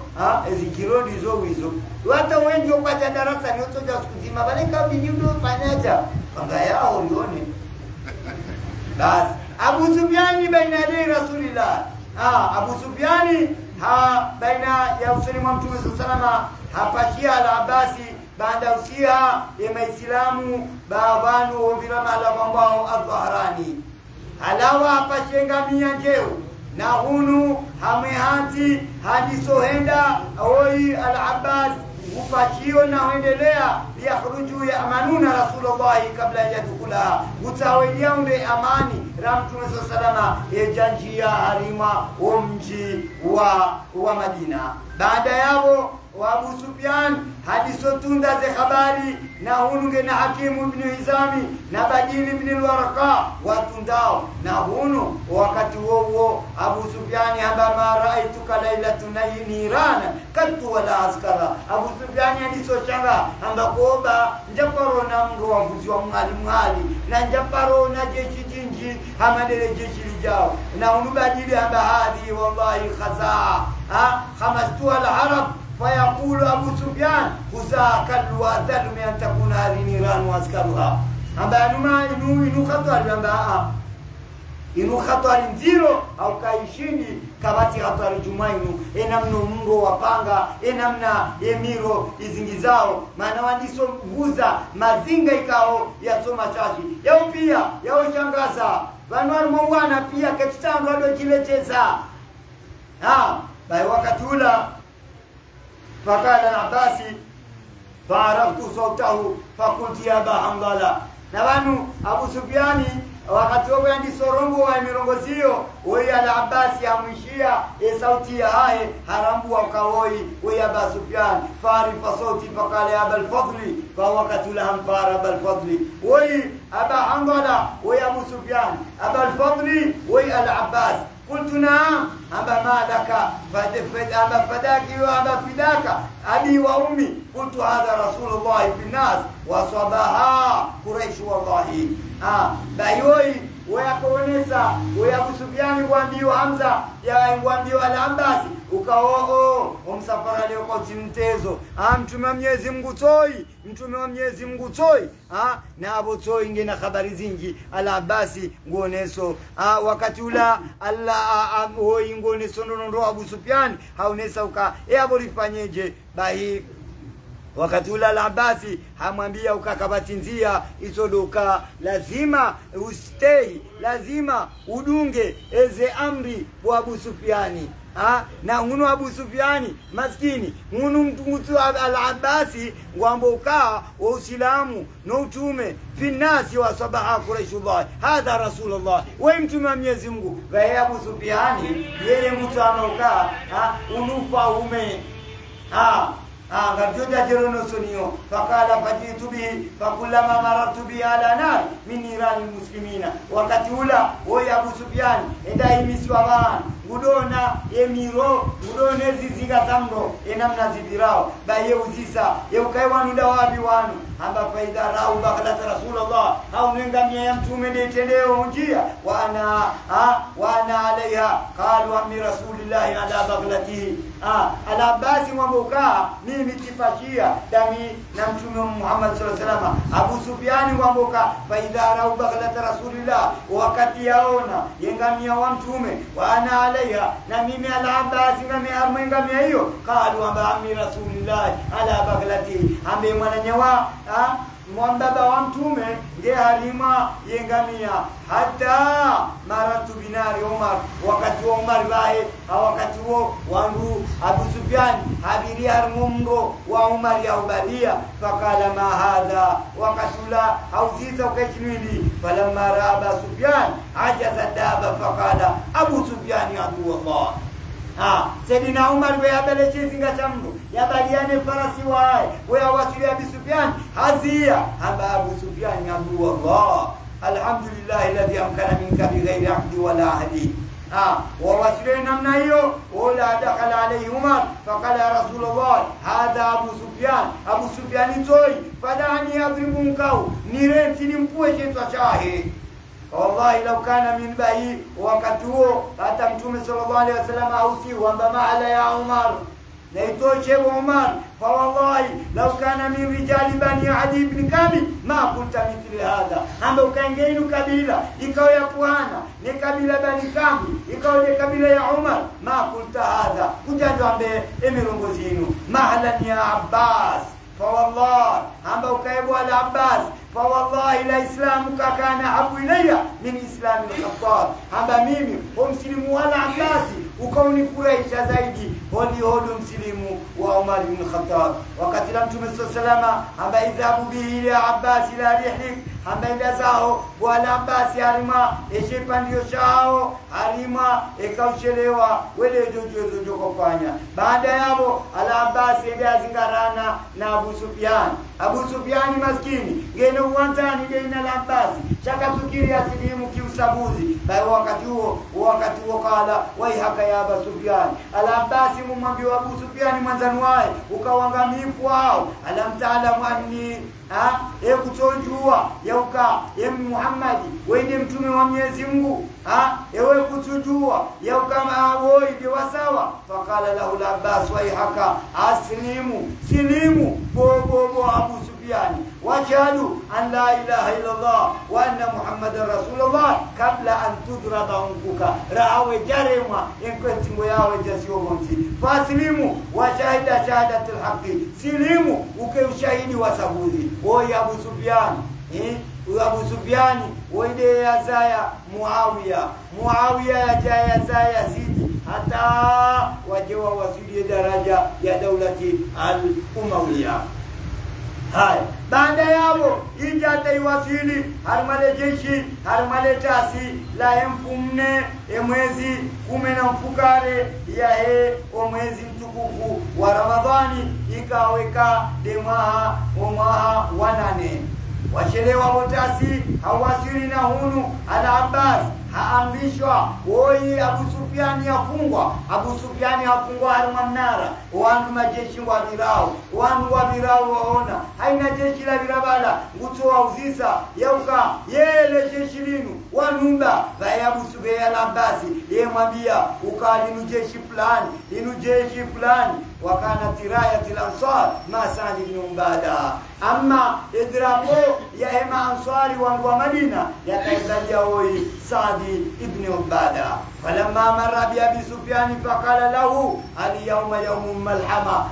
ezikiro ndizo wizo hata wengi kwa darasa ni utoja kuzima bale kabi nyundo panyaja panga yao ulione bas Abu Sufyan baina ya Rasulillah Abu Sufyan baina ya Usulima Mtume sallallahu hapashia al-Abbasi baada usia ya Maislamu baabanu bila mala mambao adharani alawa hapashenga mianjeo na hunu hamehati hadi sohenda oi al-Abbas upachio na huendelea yakhruju ya amanuna Rasulullah kabla ya dukula utawelia unde amani Mtume sallallahu ejanjia harima umji wa Madina baada yao wa Abu Sufyan hadisotunda ze habari na hununge na Hakimu ibn Hizami na Badil ibn al-Warqa watundao na hunu wakati huo Abu Sufyan haba ra'aytuka lailatun nirana katu wala askara Abu Sufyan hadisochanga ambakoba njaparo na mgo wavuzi wa mali na njaparo na jeshi jinji hamadele jeshi lijao na hunu Badil haba hadi wallahi khaza khamastu al-arab فيقول أبو سفيان فذاك الوادل من أن تكون هذه نيران وأسكارها أما إنو خطر nziro au kaishini kabati hatari jumainu enamno mngo wapanga enamna emiro izingizao maana wandiso nguza mazinga ikao ya soma chachi yao pia yao shangaza wanwar mwana pia ketitando ndo kileteza bai wakati ula فقال العباس فعرفت صوته فقلت يا أبا حنظلة نبانو أبو سفياني wakati wao ndi sorongo wa mirongozio wewe al-Abbas amwishia sauti hae harambu wakawoi wewe Abu Sufyan fari fasauti fakale Abu al-Fadli fa wakati ula hampara Abu al-Fadli wewe Aba Hanbala wewe Abu Sufyan Abu al-Fadli wewe al-Abbas قلت نعم أبا ما لك أبا فداك وأبا فداك أبي وأمي قلت هذا رسول الله في الناس وصباها قريش والله بايوي ويكونسا ويابو سفيان وامبيو حمزة ya ngwambio al-Abbas ukao umsafara leo kwa timtezo mtume wa Mwenyezi Mungu toi na abo toi ngena habari zingi al-Abbas ngoneso wakati ula Allah hoi ngoneso ndo Abu Sufyan haunesa uka abo lifanyeje bahi wakati ule al-Abbasi hamwambia ukakabatinzia isodoka lazima ustei, lazima udunge eze amri wa Abu Sufyani. Na ngunu Abu Sufyani maskini ngunu mtu al-Abbasi ngwamboka wa Uislamu no utume fi nasi wa sabaha Quraishullah hadha Rasulullah wa mtume wa Mwenyezi Mungu. Wa Abu Sufyani yeye mtu anoka unufa ume ngajoja jerono sonio fakala fajitu bi fakullama maratu bi ala nar min nirani muslimina. Wakati ula oya Abu Sufyan enda imiswa bana udona emiro udone ziziga zamro enamna zibirao baye uzisa yeukai wanu dawabi wanu amba faida rau bakala Rasulullah au ngamia ya mtume ndetendeo njia wana alaiha qalu ammi Rasulillah ala baglatihi. Al-Abbasi mwamboka mimi tifashia dami na mtume Muhammad sallallahu alaihi wasallam. Abu Sufyan mwamboka faida rau bakala Rasulillah wakati yaona yengamia wa mtume wana alaiha na mimi al-Abbasi ngamia hiyo qalu amba ammi Rasulillah ala baglatihi ambe mwananyewa mwambaba wa mtume nge halima yengamia hata maratu binari Umar. Wakati wa Umar bae wakati wo wangu Abu Sufyan habiri harmundo wa Umar ya ubadia fakala ma hadha wakatula auziza ukachimili falamma Abu Sufyan ajaza daba fakala Abu Sufyan ya Allah. Sayyidina Umar we abeleche zinga chamro yabaliane farasi wae we awasili Abu Sufyan hazia amba Abu Sufyan ya Allah. Alhamdulillah alladhi amkana minka bighairi ahdi wala ahdi. ووسيله namna hiyo wala dakhala alayhi Umar faqala ya Rasulullah hadha Abu Sufyan. Abu Sufyan toi fadani adribunkau nirenti nimpue chetwa chahe. Wallahi law kana min bahi wakati huo hata mtume sallallahu alaihi wasallam ausi wamba maala ya Umar naitoche Umar fa wallahi law kana min rijali bani Adi ibn Kabi ma kunta mithli hadha. Amba ukaingeinu kabila ikawa ya kuana ni kabila bani Kabi ikawa ni kabila ya Umar ma kunta hadha kujanjo ambe emirongozinu mahalan ya Abbas fa wallahi amba ukaibu al-Abbas فوالله لا إسلامك كان أحب إلي من إسلام الخطاب. amba mimi umsilimu wala Abbasi ukauni furahisha zaidi hodi msilimu wa Umar ibn Khattab. Wakati la Mtume sallallahu amba idhabu bihi ila Abbas ila rihlik amba enda zao wala Abbasi harima eshepandio chao harima ekauchelewa wele jojo kufanya. Baada yao ala Abbasi enda zingarana na Abu Sufyan. Abu Sufyan maskini ngeno uwanzani deina la Abbasi chaka tukiri asilimu kiusabuzi. Bae wakati huo kala waihaka ya Abu Sufyan. Al-Abbasi mumwambia Abu Sufyan mwanzani wae ukawangamifu wao alam ta'lamu anni kutojua yauka Muhammadi wewe mtume wa Mwenyezi Mungu ewe kutujua yauka maawoi biwasawa. Fakala lahu al-Abbas waihaka silimu bobo Abu Sufyan wajadu an la ilaha illa Allah wa anna Muhammadar Rasulullah kabla an tudraba unkuka raawe jarema enkwetimo yawe jasio monti fasilimu wa shahida shahadatul haqqi silimu uke ushahidi wa sabuzi. Oya Abu Sufyan Abu Sufyan wende yazaya Muawiya ya zaya Yazid hata wajewa wasili daraja ya daulati al-Umawiya. Hai baada yao ijata iwasili harmale jeshi harmale tasi la mfumne mwezi 10 mfukare ya mwezi mtukufu wa Ramadhani ikaweka demaha wanane wachelewa motasi hawasili na hunu al-Abbas haamrishwa woi Abu Sufyan yafungwa. Abu Sufyan yafungwa haruma mnara wandu majeshi wa virao waona haina jeshi la virabala ngutoa uzisa yauka yele jeshi linu wanumba vaya Abu Sufyan al-Abbasi yemwambia ukalinu jeshi fulani wakana tirayati al-ansar ma Sa'd ibn Ubada. Amma idrapo ya hema ansari wangu wa Madina yataizalia hoi Sa'd ibn Ubada. falamma marra bi Abi Sufyan faqala lahu al-yawma yawmul malhama,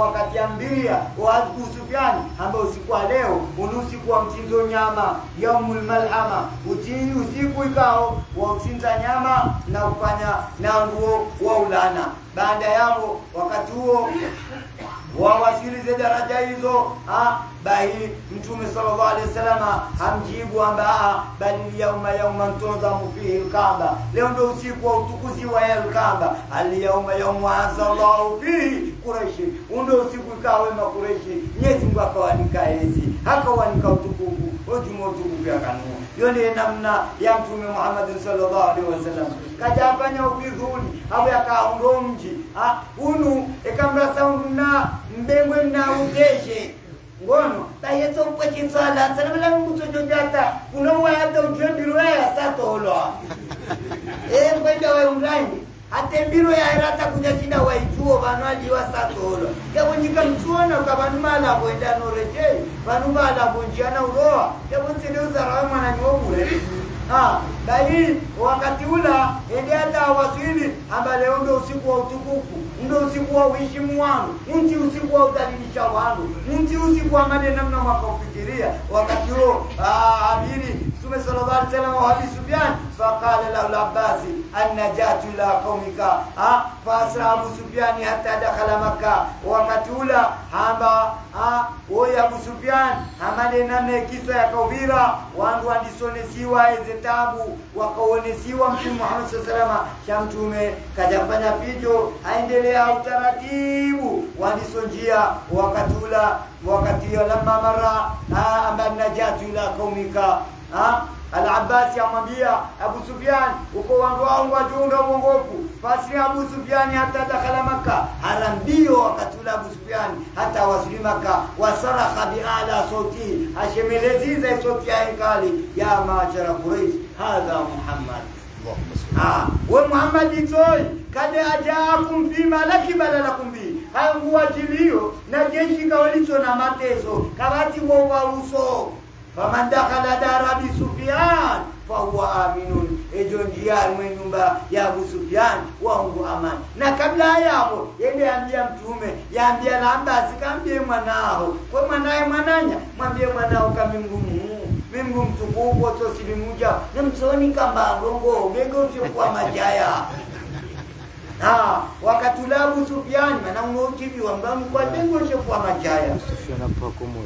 wakati ambia wa Abu Sufyan ambao usiku leo unusiku wa mchinjo nyama, yawmul malhama, usiku ikao wa kuchinja nyama na kufanya nanguo wa ulana. Baada yao wakati huo wawasilize daraja hizo, bahi Mtume sallallahu alaihi wasallam hamjibu amba bali yawma tunzamu fihi al-Kaaba, leo ndio usiku wa utukuzi wa al-Kaaba. Al-yawma yawma azallahu fihi Quraish, ndio usiku ikawa Makureishi Mwenyezi Mungu akawanika hizi akawanika utukufu ujumu utukufu ya kanuni. Hiyo ni namna ya Mtume Muhammad sallallahu alaihi wasallam kajafanya ubidhuni hapo akaondo mji unu ekambra saundu na mbengwe na ugeshe ngono tayeto kwa chitsala sana mtu jojata unawa hata ujendiro ya satolo kwenda wewe unani atembiro ya irata kuja shida waijuo banwaji wa satolo yabonyika mtuona kabanumala kwenda noreje banumala bonjiana uroa yabonseleuza rawa na nyobure bali wakati ula hata wasili amba leo ndio usiku wa utukufu, ndio usiku wa uheshimu wangu, ndio usiku wa udhalilisha wangu, ndio usiku wa maneno namna makafikiria. Wakati huo amiri Mtume sallallahu alaihi wasallam wa Abi Sufyan faqala lahu al-Abbas an-najatu ila qaumika fasra Abu Sufyan hatta dakhala Makkah. Wakati ula amba oya Abu Sufyan amale namna kisa ya Kaubira wangu andisonesiwa ezetabu wakaonesiwa Mtume Muhammad sallallahu alaihi wasallam cha Mtume kajafanya pijo aendelea utaratibu wandisonjia wakati ya lamma mara amba najatu ila qaumika Al-Abbas amwambia Abu Sufyan uko wangu wajunga uongofu fasri Abu Sufyan hata dakhala Makkah harambio wakati ule Abu Sufyan hata wasili Makkah wasaraha bi'ala sauti ashemeleza sauti ya kali ya ma'ashara Quraysh hadha Muhammad wa Muhammad itoi kada ajaakum fima lakibala lakum bi hangu wajilio na jeshi kawalicho na mateso kabati wa uso faman dakhala dar Abi Sufyan fahuwa aminun, ejonjia nyumba ya Abu Sufyan wangu amani. Na kabla yapo yeye ambia Mtume yaambia lamba sikambie mwanao kwa mwanae mwananya mwambie mwanao kama Mungu mtukufu tosilimuja na msoni kamba rongo bego kwa majaya wakati ule Abu Sufyan maana unojibi wambamu kwa dengo kwa majaya Sufyan hapo komo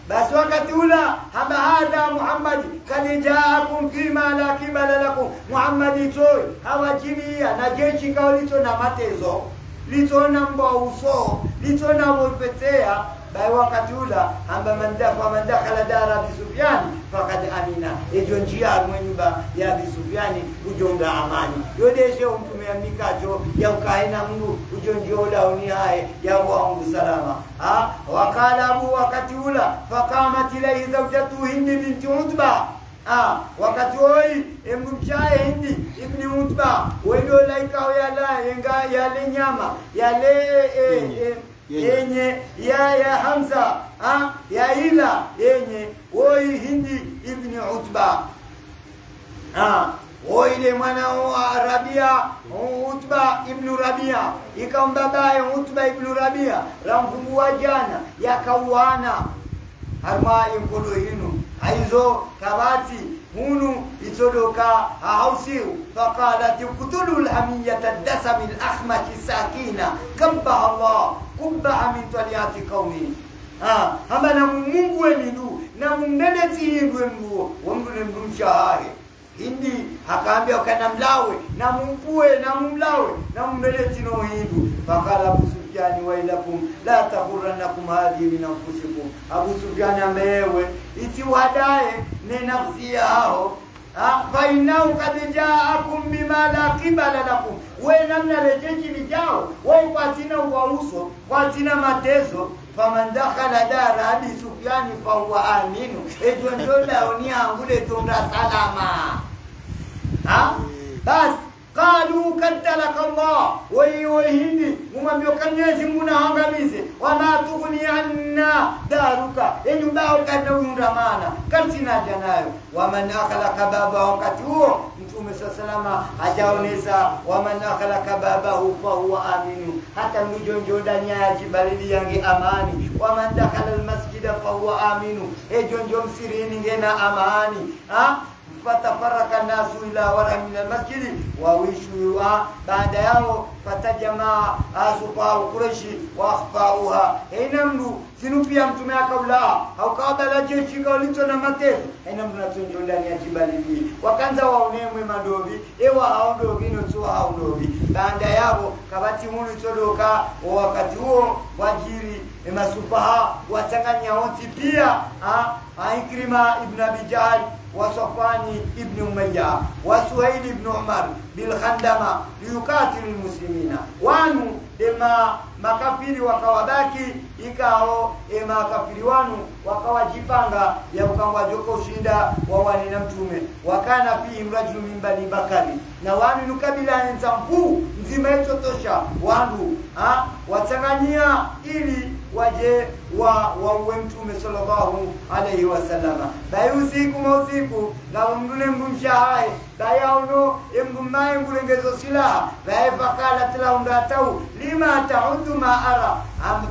basi wakati ula hamba hada Muhammad kalijaakum fima la kibala lakum Muhammad toy hawajibia na jeshi kaolito na matezo lito na mbauso lito na mpetea bai wakati ula hamba mandakhala dar Abi Sufyan faqad amina ejonjia nyumba ya Abi Sufyan ujonga amani yodeshe Mtume amikacho ya ukaina Mungu ujonjio dauni hae ya wangu salama wakala Abu wakati ula faqamat ilayhi zawjatu Hind bint Utba wakati hoi mchae Hindi ibn Utba wendo laika yale nyama yale yenye ya Hamza ya ila yenye oi Hindi ibn Utba ile mwana wa Rabia Utba ibn Rabia ikambabaye Utba ibn Rabia ramfungua jana yakauana harma inkolo hinu aizo kabati hunu itodoka hausiu faqalat yuqtulu al-hamiyata ad-dasam al-akhmati sakina kabba Allah kubba min taliyati qaumi hamba na Mungu wenu na mndeleti hindwe mbuo wamdule mdumshahari Hindi akaambia kana mlawe na mumpue na mumlawe na mmeleti no hindu fakala Abu Sufyan wa ilakum la taghurrannakum hadhihi min anfusikum Abu Sufyan amewe itiwadae ne nafsi yao fa inau kad jaakum bima la qibala lakum we namna lejeji lijao we kwatina uso kwatina matezo faman dakhala dar Abi Sufyan fa huwa aminu ejondola onia ngule tonda salama bas qalu kadalaka Allah wa hindi mumambio Mwenyezi Mungu na angamize wala tughni anna daruka enyumbao kana undamana katina janayo waman akhlaqa baba wakati huo Mtume sallallahu wasallama hajaonesa waman akhlaka babahu fa huwa aminu, hata mjonjo ndani ya jibalili yange amani. Waman dakhala almasjida fa huwa aminu, jonjo msirini ngena amani. Fatafaraka nasu ila wara min almasjidi wa wishu baada yao fatajamaa asufau Quraishi wa akhfauha. Inamdu sinupia mtume akaula au kabla jeshi kaulito na mateso inamdu natunjo ndani ya jibali wakanza waonemwe madobi ewa haondobi no tu haondobi. Baada yao kabati mulu todoka wakati huo wajiri masufaha watanganya wote pia Ikrima ibn Abi Jahl وصفوان ابن أمية وسهيل ابن عمر بالخندمة ليقاتل المسلمين. وانو دما makafiri wakawabaki ikao makafiri wanu wakawajipanga ya ukangwa joko ushinda wawani na mtume. Wakana fi mrajulu min Bani Bakari, na wanu nukabila nzampu nzima yetu tosha wandu watanganyia ili waje wawe mtume sallallahu alayhi wasallama. Bayi usiku mausiku na mdune mdumshahai dayauno mdumaye mbulengezo silaha bayi fakala tila umdatau lima ta'udu ma ara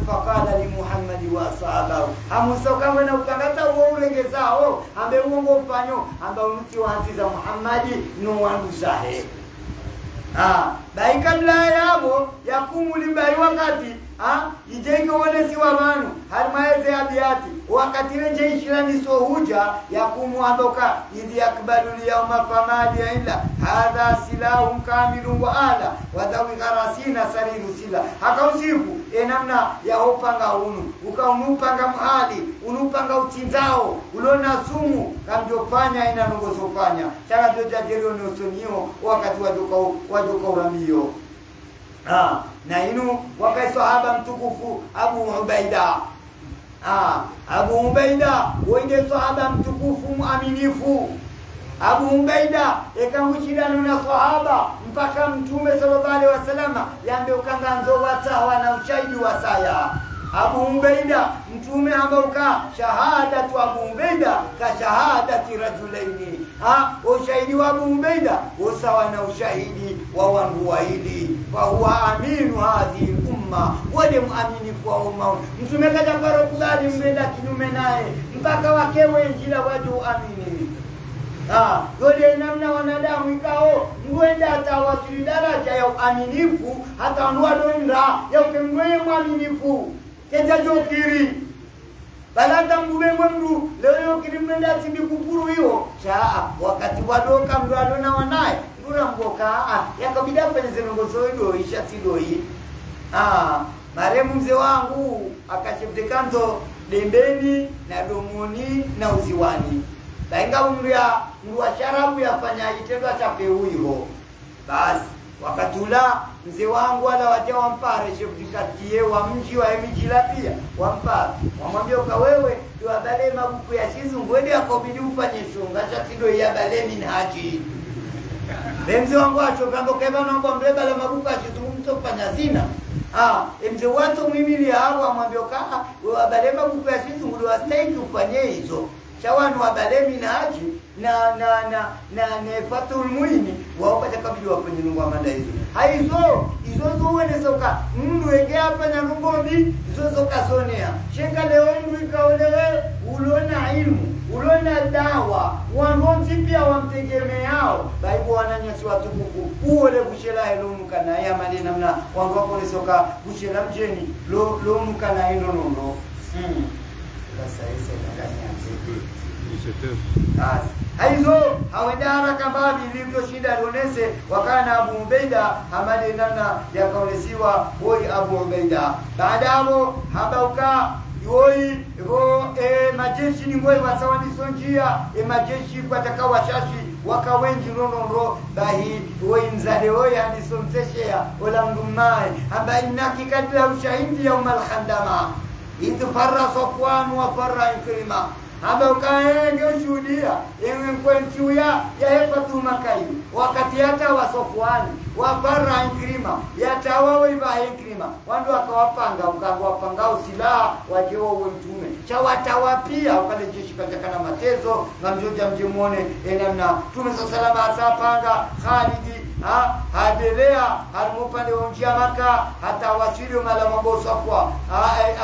fakala li Muhammadi wa sahabahu amusoka wena ukangata uo ulengezao ambe uongo ufanyo ambe unuti wa hanti za Muhammadi no wandu sahe. Bayi kabla yabo yakumu libayi wakati ijenge wonesi wa manu harmaeze abiyati wakati reje ishirani sohuja yakumu amboka idhi yakbalu liyawma famali illa hadha silahun kamilun wa ala wa dhawi gharasina sariru sila. Hakausiku namna ya upanga unu ukaunupanga mhali unupanga uchinzao ulona sumu kamjofanya ina nongozofanya chaka jojajerio neosonio wakati wajoka uramio. Na inu wakai sahaba mtukufu Abu Ubaida. Abu Ubaida wende sahaba mtukufu muaminifu. Abu Ubaida ekamuchidano na sahaba mpaka mtume sallallahu alaihi wasallam yambe ukanganzo watawa na ushahidi wa saya. Abu Ubaida mtume ambauka shahadatu Abu Ubaida ka shahadati rajulaini. Ushahidi wa Abu Ubaida usawa na ushahidi wa wangu wahidi. Fa huwa aminu hadhi umma, wale muaminifu wa umma. Mtume kaja baro kubali mbenda kinyume naye mpaka wakewe njila waju amini. Yole namna wanadamu ikao mwenda atawasili daraja ya uaminifu hata nwadonda ya ukemwe muaminifu keja jokiri balanda mbubemwe mdu leo kirimenda tindi kupuru hiyo shaa wakati wadoka mdu alona wanaye ndura mboka yakabida kwenye zenongozo hiyo ishatido hii. Maremu mzee wangu akacheptekanto dembeni na domoni na uziwani bainga mdu wa sharabu yafanya itendo chape huyo. Basi wakatula mzee wangu wala waja wampare shefikatie wa mji wa emijila pia wampare wamwambia kwa wewe ndio abale mabuku ya shizu ngwende akobidi ufanye shunga chatido ya baleni na haji. Mzee wangu ashokambo keba naomba mbeba la mabuku ya shizu mtofanya zina. Mzee watu mwimili hapo amwambia kaa wewe abale mabuku ya shizu ndio wastahili ufanye hizo. Shawanu wabalemi na haji na nefatul muini wapata kabili wapenye nungu wa manda hizo. Hizo zuwene soka mndu ege hapa na nungobi hizo soka sonea. Sheka leo mndu ikaolewe ulona ilmu, ulona dawa wangonzi pia wamtegemeao baibu wananyasi watukufu uole kushela elonu kana ya manena mna wangwako ni soka kushela mjeni lonu kana ino nono. Sasa hizo haizo hawenda haraka mbali ilivyo shida alionese wakana Abu Ubaida hamadi namna ya kaunesiwa hoi Abu Ubaida. Baada hapo habauka yoi majeshi ni mwe wasawani sonjia majeshi kwa takawa shashi wakawenji nono bahi hoi mzade hoi hadisomseshea ola mdumai hamba inaki kadla ushahidi ya umal khandama idh farra Safwan wa farra Ikrima haba ukaenge shuhudia yenye kwentu ya hepatu makai wakati hata wasofwani wabara Ikrima yatawawe iba Ikrima wandu wakawapanga ukawapanga usilaha wajewa uwe mtume chawatawapia ukalejeshi katakana matezo na mjoja mjimone enamna tume salama asapanga Khalidi hadelea harumupande wa mjia Maka hata wasili mala mambo safwa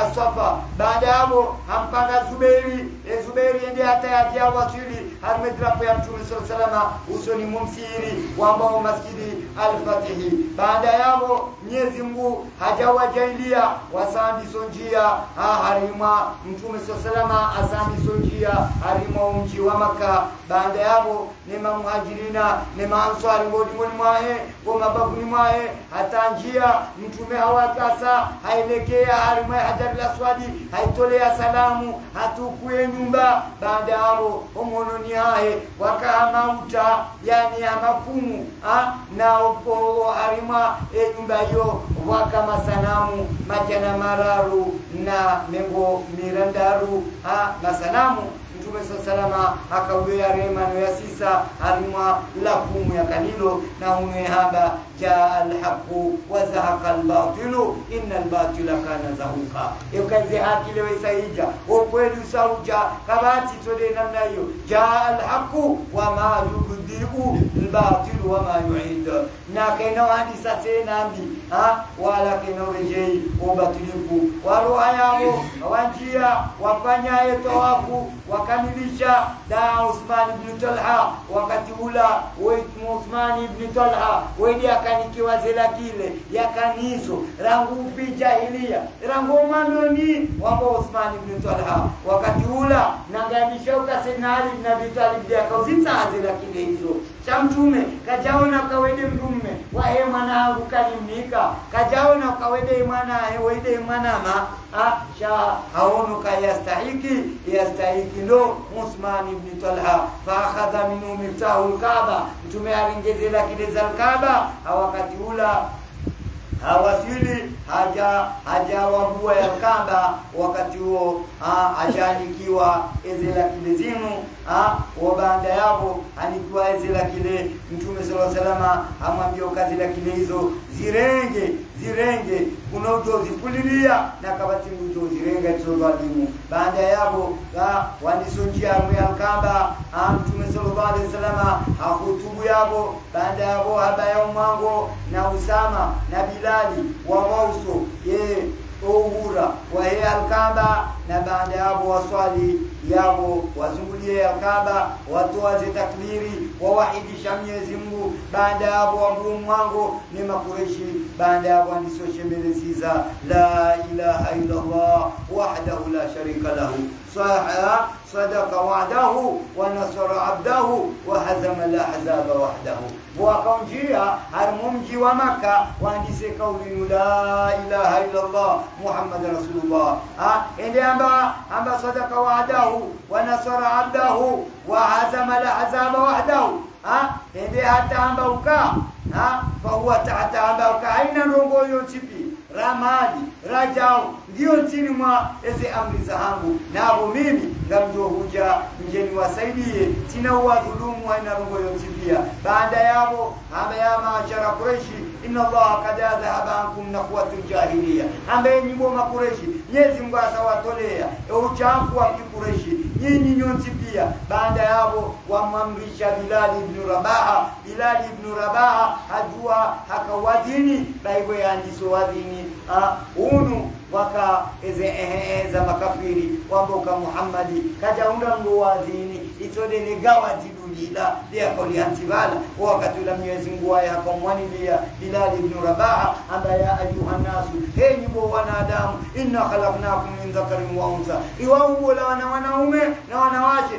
aswafa baada hapo hampanga Zubairi ende hata ya wasili harumedrapo ya mtume salama usoni mumsiri wambao masjidi al-Fatihi baada hapo Mwenyezi Mungu hajawajailia wasandi sonjia harima mtume salama asandi sonjia harima mji wa Maka baada hapo nema muhajirina nema ansari ngoni mwae goma babuni mwae hata njia mtume hawakasa haelekea harima hajar al-aswadi haitolea salamu hatukuye nyumba baada hapo omono ni hae wakamauta yani amafumu na opo harima nyumba hiyo wakama sanamu majana mararu na mengo mirandaru masanamu mtume salama akawea remano ya sisa harima lafumu ya kanilo na umehaba jaa alhaqu wa zahaqa albatilu innal batila kana zahuqa yukaze haki leo isaija ukweli usauja kabati tode namna hiyo jaa alhaqu wa ma yubdiu albatilu wa ma yu'id na kaina hadisa tena mbi wala kaina rejei ubatilifu waruha yao wanjia wafanya tawafu wakamilisha da Uthman ibn Talha wakati ula Uthman ibn Talha wedi akanikiwa zela kile yakanizo rangu fi jahiliya rangu mandoni wabo Uthman ibn Talha wakati ula nanganisha ukasena Ali ibn Abi Talib yakazita zela kile hizo chamtume kajaona kawede mdume wa mwana ukalimnika kajaona kawede mwana wede mwana sha haonu yastahiki ndo Uthman ibn Talha fa akhadha minhu miftahu al-Kaaba mtume aringezela kile za al-Kaaba wakati ula hawasili haja wabua ya Kaaba wakati huo hajanikiwa ezela kile zinu wabanda yao anikiwa ezela kile mtume sallallahu alaihi wasallam amwambia kazi la kile hizo zirenge kuna ujo zipulilia na kabati ujo zirenga hizo walimu baada yao wanisonjia Kaaba mtume sallallahu alaihi wasallam hutubu yao baada yao haba ya mwango na Usama na Bilali wa Mauso uhura wa al-Kaaba na baada yao waswali yao wazungulie al-Kaaba watoaze takbiri wawahidisha Mwenyezi Mungu baada yao Abu Mwango ni makureshi baada yao ndisoshe mbele siza la ilaha illa Allah wahdahu la sharika lahu صدق وعده ونصر عبده وهزم الأحزاب وحده وقونجيا هرممجي ومكة وانديسي قولين لا إله إلا الله محمد رسول الله إندي أمبا صدق وعده ونصر عبده وهزم الأحزاب وحده إندي حتى أمبا وكا فهو تحت أمبا وكا أين نونغو يونسيبي ramadi rajao ndio chini mwa eze amri za hangu nabo mimi ngamjo huja njeni wasaidie sina wadhulumu haina rungo yotibia baada yabo amayama ashara Quraishi inna Allah qad adhaba ankum naqwatul jahiliya ambaye nyimbo makureshi Mwenyezi Mungu atawatolea uchafu wa Quraishi nyinyi nyonsi pia baada yabo wamamrisha Bilal ibn Rabaha hajua hakawadini baigo yandiso wadini unu waka za makafiri wamboka Muhammadi kajaunda ndo wadini itode ni gawazi dulila dia koli antibala wakati ula Mwenyezi Mungu akamwanilia Bilal ibn Rabaha ya ayuha nasu henyi wanadamu inna khalaqnakum min dhakarin wa untha iwaumbo la wanaume na wanawake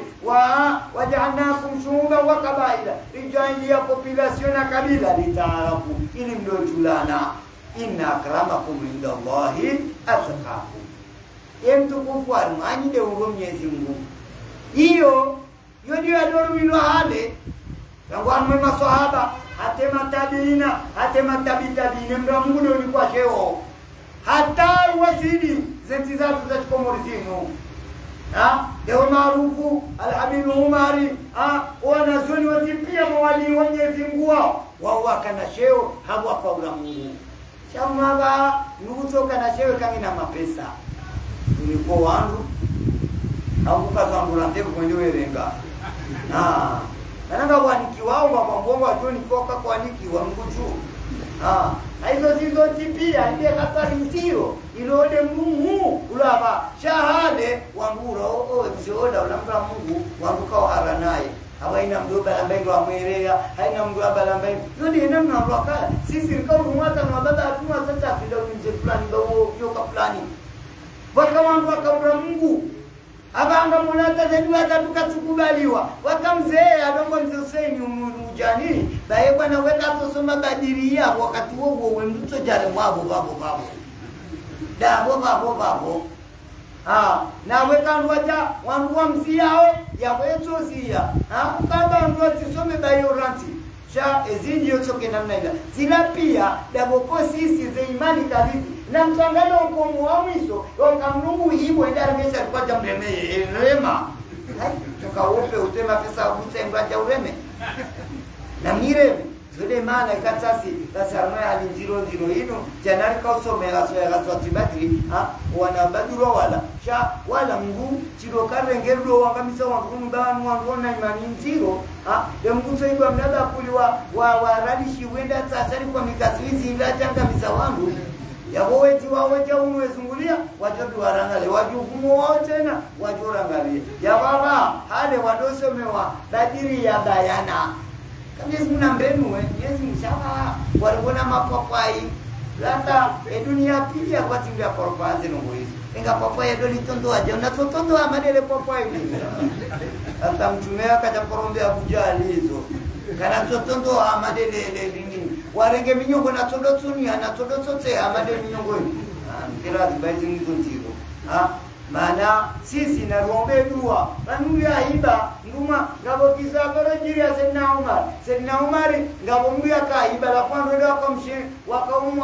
waja'alnakum shu'uban wa qabaila ijalia population na kabila litaarafu ili mdo tulana inna akramakum indallahi atqakum mtukufu armani de Mwenyezi Mungu hiyo ndio adorumino hale ngwanwe maswahaba hata matabiina hata matabiina mdo Mungu ndio alikuwa cheo hata wasidi zenti zatu za komorizino Leo maarufu Al-Habib Umari wanazoni watipia mawali Mwenyezi Mungu wao wakana sheo hapo kwa Mungu shamaba nuzo kana sheo kangina mapesa niko wangu au kukazangura ndeko kwende werenga kananga wanikiwao kwa mbongo atoni koka kwa niki wa mkuchu hizo zizo tipia ndiye hatari ntio ilode Mungu ulaba shahade wanguro mshoda ulambra Mungu wangu kwa haranaye hawaina mdoba ambaye amwerea haina mdoba ambaye yodi namna mlaka sisi rikao mwata na baba atuma sasa kidogo nje fulani bawo yoka fulani wakawangu wakaura Mungu abanga mulata zedua tukakubaliwa wakamzee adongo mzee Hussein umujani baye bwana weka kusoma badiria wakati huo wewe mtu jale mwabo babo babo na weka ndoja wanua msiao ya wetu sia kama ndo tusome bayoranti sha ezindi yochoke namna ile zila pia daboko sisi ze imani kadhizi na mtangano uko muamiso wakamnungu hibo ndara mesha kwa jamlemeye rema tukaope utema pesa ubute mbaja ureme na mire zile maana ikatasi basarma hali 00 hino janari kausome gaso ya gaso tibadri wanabaduro wala Mungu chiro karengero wangamisa wangu ndanu wangona imani nziro demkuso ibo mnada kuliwa wa radishi wenda tsasari kwa mikasizi ndachanga misa wangu yabo weti waweja unwezungulia wajodu warangale wajukumu wao tena wajorangalie ya baba hale wadosomewa badiri ya bayana Yesu mnambenu Yesu mshawa walibona mapapai lata dunia pia kwa timu ya korpaze no hizo inga papai doli tondo aje na tondo amadele papai ni hata mtumea kaja porombe abujali hizo kana tondo amadele nini warenge minyongo na tondo tunia na tondo tote amadele minyongo mpira zibaiti hizo ndiko maana sisi na rombe dua kanuni ya hiba nduma ngabo kisabara jiria Sayyidina Umar ngabo mbia kaiba la kwando ndio akamshi wakaumu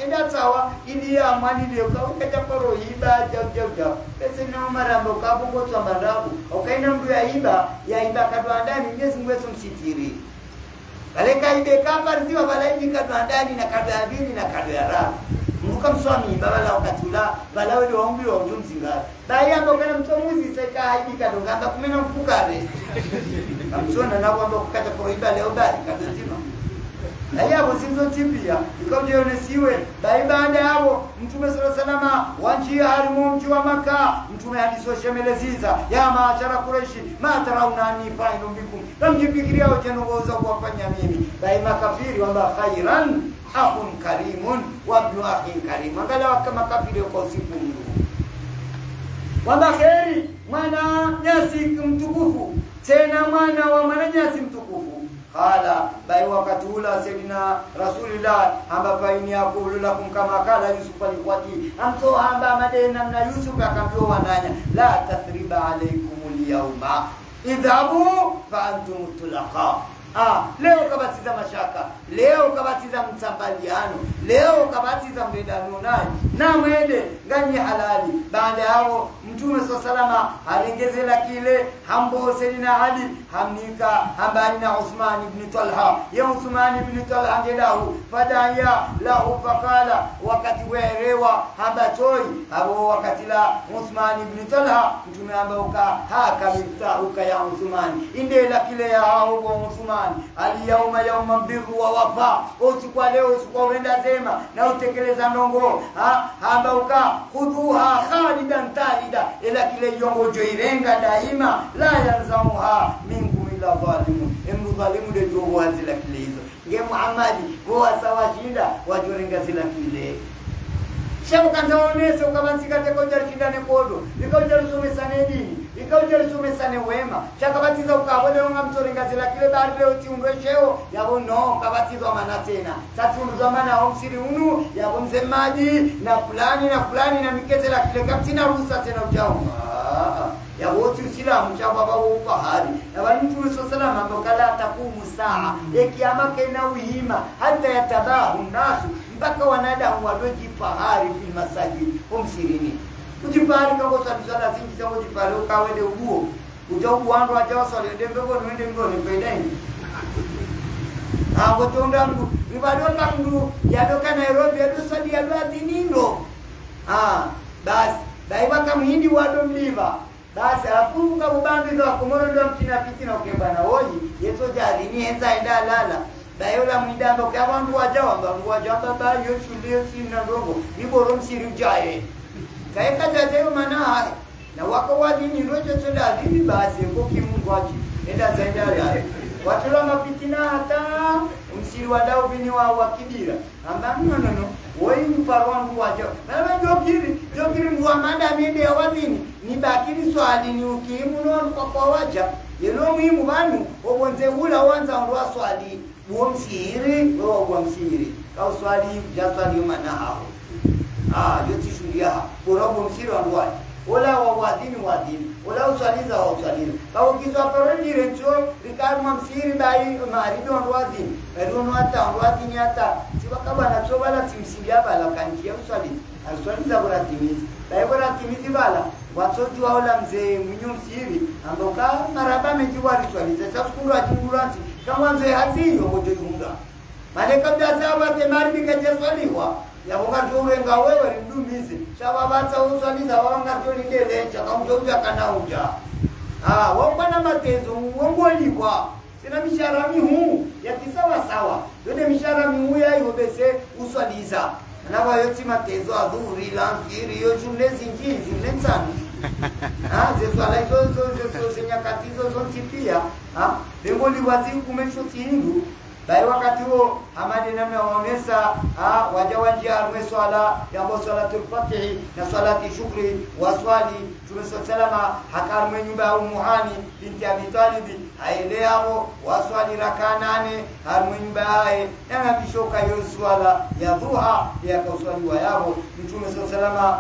enda sawa ili ya amani ndio kaukata poro hiba jau Sayyidina Umar ambo kabongo twambandabu okaina mbia hiba kadwa ndani ngezi ngweso msitiri kale kaibe kapa ziwa balaini kadwa ndani na kadwa bini na kadwa rabu Muka mswami babala wakatula bala wale waumbi wa mzingara baya ndo kana mtomuzi seka haibika ndo ngamba kumena mfukare kamsona na kwamba kukata proiba leo bali kadozima aya bozizo tipia ikaje onesiwe bai baada yao mtume sallallahu alaihi wasallam wanjia harimu mji wa Maka mtume hadisoshemeleza ya maashara Quraishi ma tarauna ni fainu bikum kamjibikiria ojenogoza kuwafanya mimi bai makafiri wamba khairan akhun karimun wa ibn akhin karim angalau kama kafiri kwa siku wamba kheri mwana nyasi mtukufu tena mwana wa mwana nyasi mtukufu qala bai wakati ula Sayyidina Rasulullah amba faini yakulu lakum kama kala Yusuf alikwati amto amba madena na Yusuf akambiwa wananya la tasriba alaykumul yawma idhabu fa antum tulaqa leo kabatiza mashaka leo kabatiza msambaliano leo kabatiza mredano naye na mwende ngani halali baada yao mtume salama alengezela kile hambo Sayyidina Ali hamnika hambani na Uthman ibn Talha ya Uthman ibn Talha ngedahu fadaya lahu faqala wakati werewa habatoi abo wakati la Uthman ibn Talha mtume ambauka haka miftahuka ya Uthman indela kile ya hao Uthman al-yawma yawman birru wa wafa usikwa leo usikwa uenda zema na utekeleza ndongo ambauka khudhuha khalidan talida ila kile yongo joirenga daima la yanzamuha minkum illa zalimun zalimu de jogo azila kile hizo nge Muhammadi kwa sawa shinda wajorenga zila kile shau kanzaonese ukabansika teko jarishindane kodo ikaujalisomesane dini ikaujalisomesane wema shakabatiza ukabone unga mtorenga zila kile baada utiundwe sheo yabo no kabatizwa mana tena satundwa mana omsiri unu yabo mzemaji na fulani na mikeze la kile kaptina ruhusa tena ujao ya wote Uislamu cha baba wao fahari na walimu sallallahu alaihi wasallam takumu saa kiyama kaina uhima hata yatabahu nasu mpaka wanadamu wadoji fahari fil masajid umsirini ujipari kwa swala zingi za ujipari ukawende uguo ujogu wandu wajawa swali ndembego nwende ngoni pedeni tonda mdu ribadonda mdu yadoka Nairobi yado swali yado atinindo basi daiwa kamuhindi wado mliva basi apunga ubambi za kumoro ndo mtina pitina ukembana oji yeto jadi ni enza enda lala dayola mwidamba kwa wandu wajawa baba yochulio sina ndogo iboro msiri ujaye kaeka jajayo mana na wako wadini rojo tola dini basi koki Mungu waji enda zaenda yale watula mapitina hata msiri wadao bini wa kibira amba no woi mparwangu wajo na jokiri muamanda mende ya wadini ni bakini swali ni ukimu non kwa waja yelo muhimu banu obonze ula wanza ndwa swali uo msiri kau swali jaswali mana hao yoti shuria borobo msiri ndwa ola wadini ola usaliza kau kiswa parodi rencho rikarma msiri bai marido ndwa dini ndwa dini hata siwakaba na chobala timsilia bala kanjia usaliza bora timizi bai bora timizi bala watojua ola mzee mwenye msiri amboka maraba mejiwa ritualize chakuru ajimuranti kama mzee haziyo ngojo yunga mane kabla sawa temari bikajeswaliwa yabonga turenga wewe ndumizi shababatsa uswaliza wanga toni delecha kamjoja kana uja wabana matezo wongoliwa sina misharami huu ya kisawa sawa yone misharami huu ya yobese uswaliza na wayoti matezo adhuri lankiri yo junezi njizi netsani zeswala hizo nyakatizo zontipia bengoli wazi kumesho tindu bai wakati huo amadi namna waonesa wajawanja arme swala yambo salatul fatih na salati shukri waswali tumesalama hakarme nyumba au muhani binti Abi Talib aileao waswali raka 8 arme nyumba hae na bishoka hiyo swala ya dhuha ya kuswaliwa yao mtume salama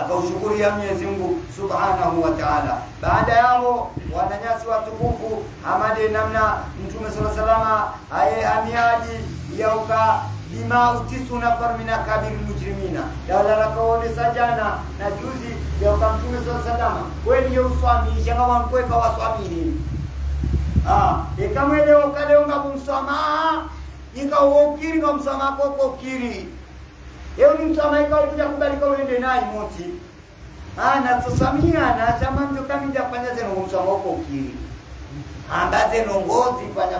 akaushukuru ya Mwenyezi Mungu Subhanahu wa Ta'ala. Baada yao wananyasi watukufu amade namna Mtume sallallahu alaihi wasallam aye amiadi yauka bima utisuna farmina kabir mujrimina dawla rakaone sajana na juzi yauka Mtume sallallahu alaihi wasallam kweli uswami shanga wankwe kwa waswami ikamwele ukale ngabumsamaha ikawokiri ngamsamaha kwa kiri yeo ni msamaha kuja kubalika uende naye moti na tusamia na chamanjo kamija fanya zeno msamaha kwa kiri ambaze nongozi fanya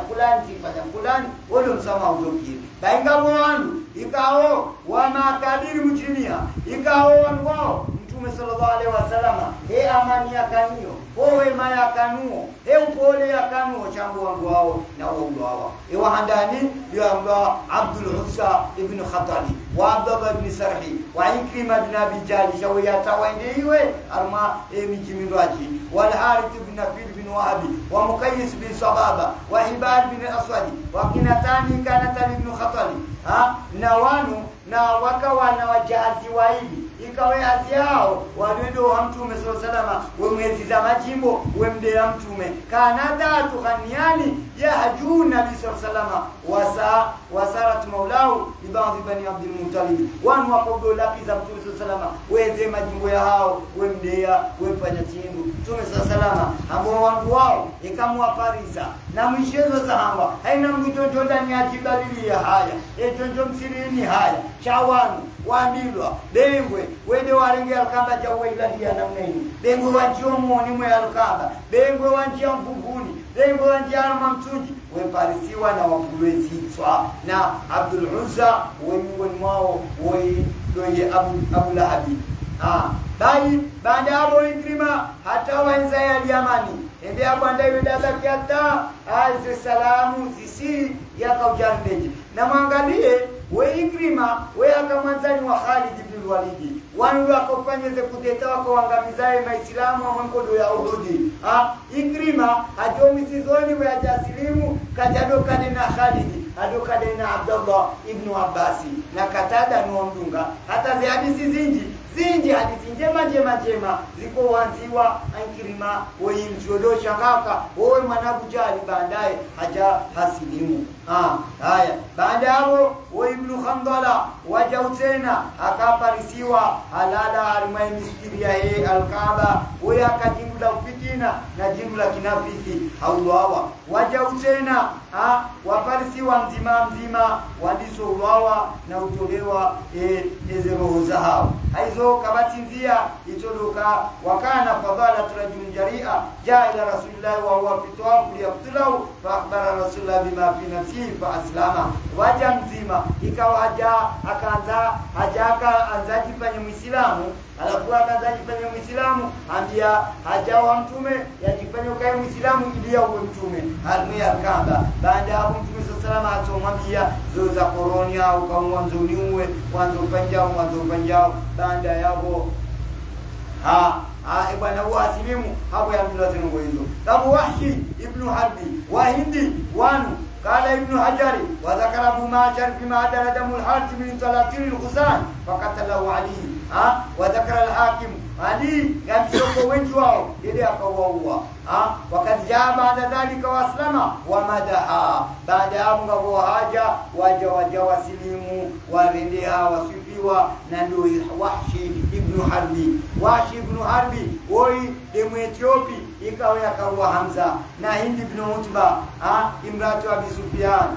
fulani wole msamaha ukiri bainga mwandu ikao wa makadiri mjimia ikao wanwao Mtume sallallahu alaihi wasallam amani yakanio wema yakanuo upole yakanuo changu wangu wao na wao wao wahandani ya Abdul Uzza ibn Khatali wa Abdullah ibn Sarhi wa Ikrima ibn Abi Jahl shawiyata waindiwe arma mijimiraji wal Harith ibn Nafil ibn Wahab wa Muqayyis bin Sababa wa Hibal bin Aswad wa kinatani kanat ibn Khatali na wanu na wakawa na wajazi waili ikawe aziao wadudu wa Mtume sallallahu alaihi wasallam wemwezi za majimbo wemdea Mtume kanada tughaniani ya hajun nabi sallallahu alaihi wasallam wasarat maulahu ibadhi bani Abdul Muttalib wanu wakodo laki za Mtume sallallahu alaihi wasallam weze majimbo ya hao wemdea wemfanya chindu Mtume sallallahu alaihi wasallam ambao wangu wao ikamwa Parisa na mwishezo za hamba haina mjojo ndani ya jibali ya haya jojo msirini haya chawanu waambilwa bengwe wende warenge alkamba jawe iladia namna hii bengwe wanjiomo ni mwe alkamba bengwe wanjia mvunguni bengwe wanjia mamtuji weparisiwa na wapulwezitwa na Abdul Uzza wengoni mwao doye Abu Lahabi baada hapo Ikrima hata wenza ya Yamani ende abanda ile dada kiata aze salamu zisi yakaujandeje na mwangalie we Ikrima we akamwanzani wa Khalid ibn Walid wanu wakofanyeze kudeta wako wangamizae maislamu wa mkodo ya Uhud Ikrima hajomi sizoni we ajasilimu kajadoka na Khalid adoka na Abdullah ibn Abbas na katada nuomdunga hata zihadisi zinji hadithi njema ziko wanziwa Ikrima we mjodosha ngaka wewe mwanabu jali baadaye haja hasilimu haya baada hapo ibn Khandala wajautena akaparisiwa halala alimai mistiria al-Kaaba huya akajibu la fitina na jibu la kinafiki hauawa wajautena waparisiwa mzima wandiso uawa na utolewa roho zao hizo kabatinzia itoloka wakana fadhala rajul jaria jaa ila rasulillah wa huwa fitwafu liyaqtulahu fa akhbara rasulullah bima fi nafsihi fa aslama waja mzima ikawa akaanza anzajifanya muislamu alakuwa anzajifanya muislamu ambia hajawa mtume yajifanya ukae muislamu ili uwe mtume almia kamba baada ya mtume sallallahu alaihi wasallam atomwambia zo za koronia au kama mwanzo niuwe mwanzo panjao baada yao bwana wasilimu hapo ya mtulazi ngo hizo tabu Wahshi ibn Harbi wahindi wanu قال ابن حجر وذكر ابو معشر فيما عدل دم الحارث من طلاطير الغزان فقتله علي وذكر الحاكم علي يمشوكو وجهه ili akawaua wakati jaa baada dhalika waslama wa madaha baada ya mungu haja waja wasilimu warendea wasifiwa na ndio Wahshi ibn Harbi woi demu Ethiopia ikawa yakawa Hamza na Hindi ibn Utba imratu Abi Sufyan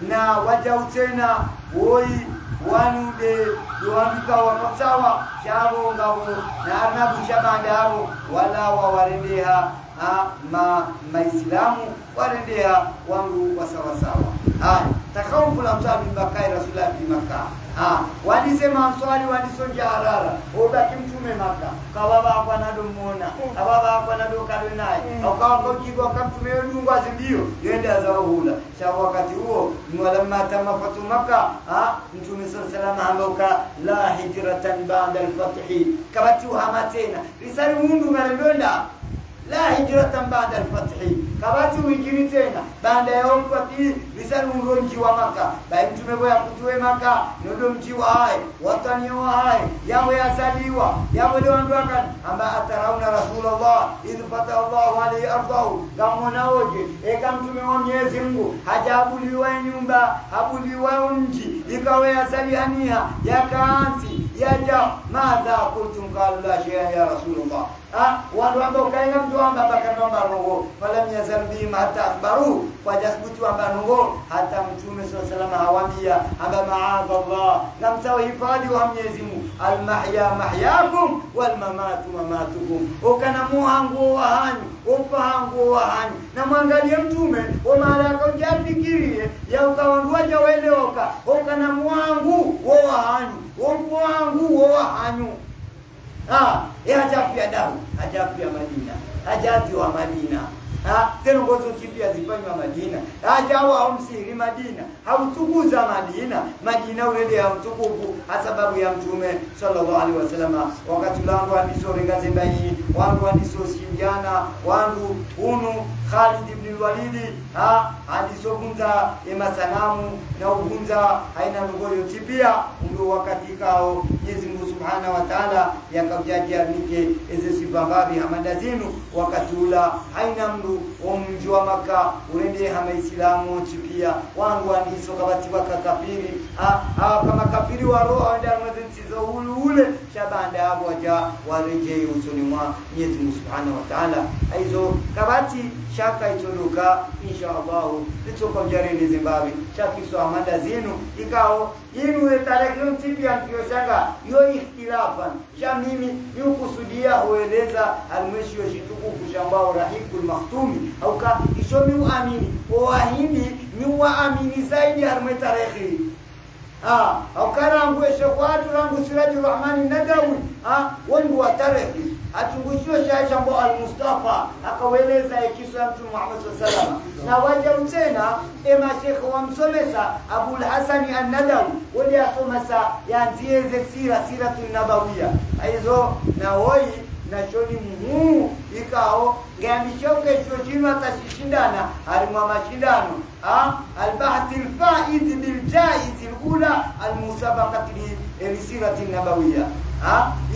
na wajautena woi wanude duamika wakatawa shabo ngabo na arnabu shabandaro wala warendeha maislamu warendea wangu wasawasawa takawfu la mtabi bakai rasulullah bi Makkah walisema answali walisonja harara obaki mtume Makkah kababa hapa nadomuona kababa hapa nadoka naye akawa kigo akamtume ndungu azidio yende azahula shabu wakati huo mwalamma tama fatu Makkah mtume sallallahu alaihi la hijratan ba'da al-fath kabati hamatena risali mundu ngalendonda la hijratan ba'da al-fath kabati wikini tena baada ya fathi risali mundu mji wa Makkah bai mtume boya kutuwe Makkah ndo mji wa hai watani wa hai yawe yasaliwa yawe ndoandwaka amba atarauna rasulullah idh fata Allah alayhi ardahu gamonaoje eka mtume wa Mwenyezi Mungu hajabuliwa nyumba habuliwa mji ikawa yasaliania yakaanzi yaja madha kuntum qala la shay'a ya rasulullah watu ambao kainga mtu amba bakanomba roho falam yazambi hata akbaru wajasbutu amba roho hata mtume sallallahu alaihi hawambia amba ma'adha Allah namtawa hifadhi wa Mwenyezi Mungu almahya mahyakum walmamatu mamatukum ukana muhangu wa hanyu ufahangu wa hanyu na mwangalie mtume wa malaka ujafikirie ya ukawandua jaweleoka ukana muhangu wa hanyu ufahangu wa hanyu hajafu ya damu hajafu ya Madina hajafu wa Madina tena ngozo kipya zifanywa Madina hajawa umsiri Madina hautukuza Madina urende ya mtukufu sababu ya mtume sallallahu alaihi wasallam wakati langu andisorenga zembai wangu andisoshinjana wangu unu Khalid ibn Walid andisogunza emasanamu na ugunza haina ngoyo kipya ndio wakati kao Mwenyezi Mungu Subhanahu wa Ta'ala yakajajia nike eze sibambabi hamadazinu wakati ula haina mdu umji wa Makkah urende hama Islamu chipia wangu andiso kabati wakakafiri kama kafiri wa roho ndio mwenzizo ule shabanda hapo waja warejee usoni mwa Mwenyezi Mungu Subhanahu wa Ta'ala hizo kabati shaka itoluka inshallah litoka jarene Zimbabwe shaki so amanda zenu ikao inu etalekio tipia kiosanga yo ikhtilafan sha mimi yukusudia hueleza almeshio shitukufu shambao rahikul mahtumi au ka ishomi uamini wahindi ni waamini zaidi harme tarehe au kana ngweshe watu rangu Sirajul Rahman Nadawi wangu wa tarehe atungushiwe shamba al-Mustafa akaweleza kisa ya Mtume Muhammad sallallahu alaihi wasallam na waja tena mashekhe wa msomesa Abu al-Hasan an-Nadawi wali asomesa yanzieze siratul nabawiyya hizo na hoi na shoni muhimu ikao ngambishoke shojino atashindana alimwa mashindano al-bahth al-faiz bil-jaiz al-ula al-musabaqati li siratin nabawiyya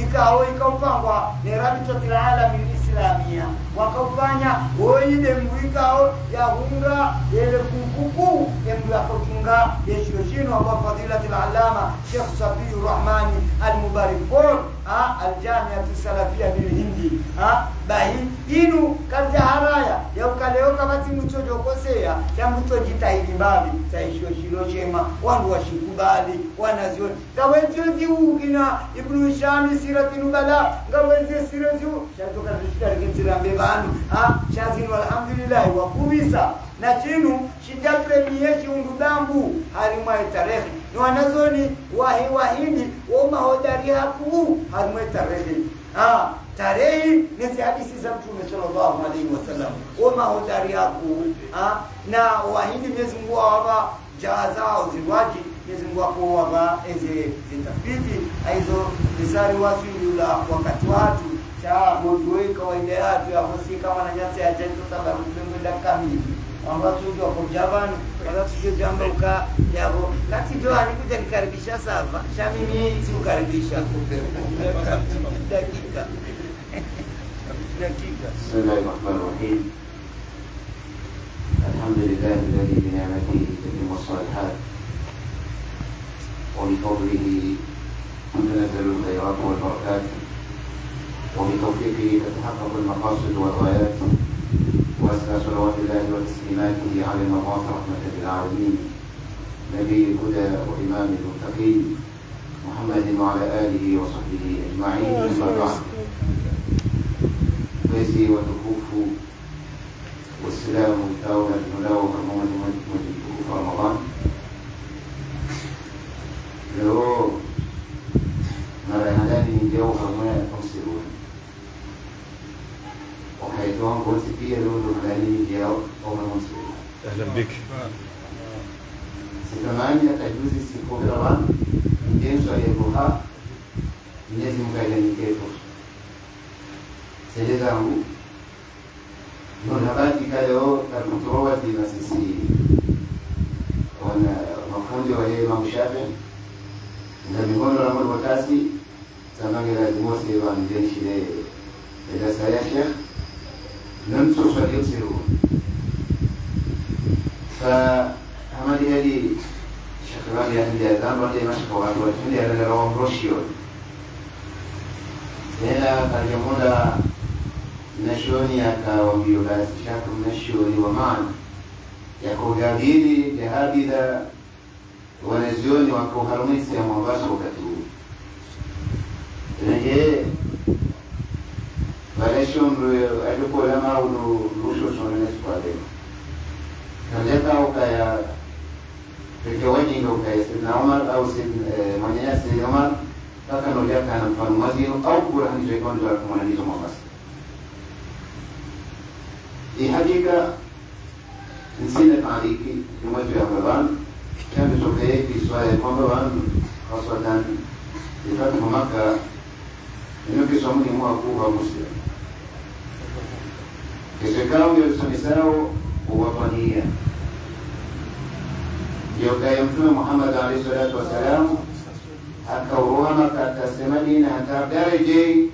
ikao ikaupangwa ni rabitatul alam Islamia wakafanya oide mwikao ya hunga ile kukuku emlakotunga yeshino wa fadilatul alama Sheikh Safiur Rahmani al-Mubarakpur al-Jami'ah as-Salafiyah bil-Hindi bahi inu kaja haraya ya ukaleo kama timuchojo kosea chambuto jitahidi babi saisho shilo chema wandu washikubali wanaziona ngawezi ukina Ibn Hisham sirati nubala ngawezi sirati shatoka rishika kitsirambe bandu shazinu alhamdulillah wa kubisa na chinu shidapre miyeshi undudambu harimwa tarehe ni wanazoni wahindi wa mahodari haku harimwa tarehe tarehe ni hadithi za Mtume sallallahu alaihi wasallam wa mahodari haku na wahindi Mwenyezi Mungu wa jazao ziwaji Mwenyezi Mungu kwa eze zitafiti hizo misari wasili la wakati watu cha mojwe kawaida yatu ya husika wananyasi ya jeto tabaru mbele kamili ambapo ndio kwa Javan wala sio jambo ka yabo kati ndio alikuja nikaribisha sasa sha mimi si ukaribisha dakika Bismillahirrahmanirrahim. Alhamdulillah alladhi bi ni'matihi tatimmu as-salihat wa bi fadlihi tanazzalu al-khayrat wal barakat wa bi tawfiqihi tatahaqqaqu al-maqasid wal ghayat wa asra salawatullahi wa taslimatihi 'ala al-mab'uth rahmatan lil 'alamin nabiyyi al-huda wa imam al-muttaqin Muhammadin wa 'ala alihi wa sahbihi ajma'in amma ba'd. Mwezi wa tukufu Waislamu utaona tunao kama mwezi mtukufu wa Ramadhani. Leo mara ya ndani ndio kama tafsiri. Wakati wangu wote pia leo ndani ndio kama tafsiri. Ahlan bik. Sitamani atajuzi siku ya Ramadhani ndio swali Mwenyezi Mungu alinikefu. Sele zangu nabati kaleo takutoa tena sisi wana mafundi wa Imam Shafi'i na migono la mambo kasi zamani lazima siwa mjeshi ile saya Sheikh namso swali usiru fa hamadi hadi shukrani ya ndio zamani ndio mashaka watu ndio ile roho mroshio tena kalimuda nashoni akawaambia basi shaka nashoni wa maana ya kujadili jahadida wanazioni wako harumisi ya Mombasa wakati huu. Tuje baleshon alikuwa lama rusho sonene spade. Kaleta ukaya pekewaji ndo kaya Sidna Umar au Sidna Sidna Umar kaka nolea kana mfano mazino au kura hanjwe kondo kwa mwanalizo Mombasa. Hii hakika nzina taariki ni mwezi wa Ramadhani كان بسوكيه في سؤال رمضان خاصة لفتح مكة إنه كسموني مواقوها مسلم كسكاو يلسمساو ووطنية يوكا يمتون محمد عليه الصلاة والسلام أكوروها مكة تسلمين حتى درجي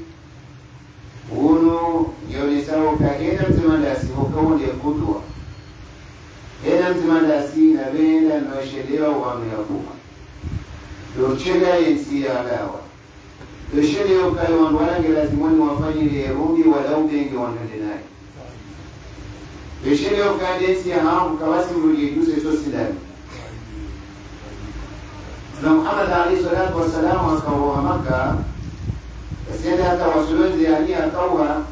ونو يوليساو كهينا تمالاسي وكون يقودوا hena mtimandasi na benda noshelewa wameyakuwa dochega yensi ya alawa doshelewa kai wanwange lazimoni wafanyile rubi walau bengi wanendenai doshelewa kai yensi ya hamu kawasi mrudi duse sosilani na Muhammad alayhi salatu wassalam akawa Makkah asiende hata wasulunzi yani akawa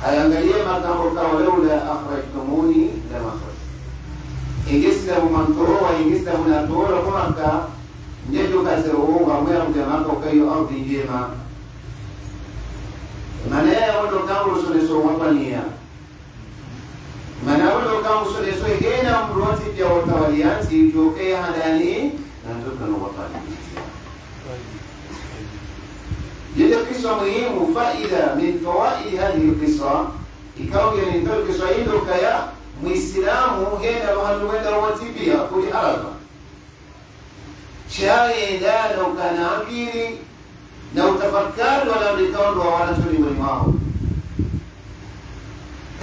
ayangalia makambo kwa laula akhrajtumuni la makhraj ingisla mantoroa ingisla munatoroa kumaka nyedo kasero wa mwera mjamaka ukayo ardhi njema maana yao ndo kama usoleso wapania maana ndo kama usoleso hena mroti pia watawalianzi jokea handani na ndoka no wapania جدا قصة مهمة فائدة من فوائد هذه القصة يكون يعني تلك سعيد كيا مسلم هنا وهنوين رواتي بها كل عربة شاي لا لو كان عقيلي لو تفكر ولا بكون ولا تولي معه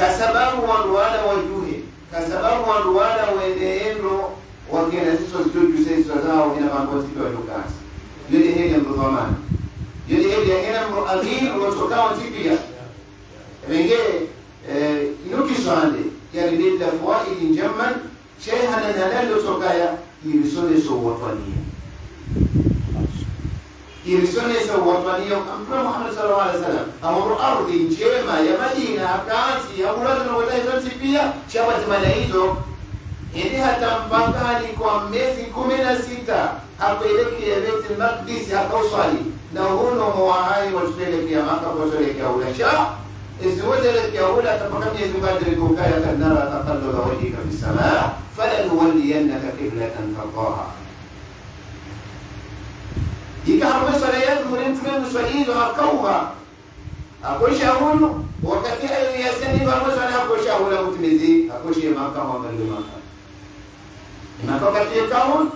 kasababu wanduwana wajuhe kasababu wanduwana wendeendo wakena ziso zidoju sesa zao ina mamboti kwa lukasi yule hili mdhamani yule hili hena mroagir wotokao tipia renge inuki swande yani lila fawaidi jamman shay'an nalalo tokaya irisone so watwania irisone so watwania Mtume Muhammad sallallahu alaihi wasallam amuru ardhi njema ya Madina akaanzi hakulazima na wataifa tipia shabati mala hizo ili hata mpakani kwa miezi 16 hakuelekea Baitul Maqdis hakauswali na huno mwahai watupelekea Maka kuelekea ulasha izwelekea ula tapaka miezi mbili kukaya kanara taqallala wajhika fi samaa falanuwalliyannaka qiblatan tardaha ikaharba salayatu mtume swalizo akauha akosha huno wakati ayo yaseni barwa sana akosha hula mtumizi akosha Maka wa Maka nakakati kaun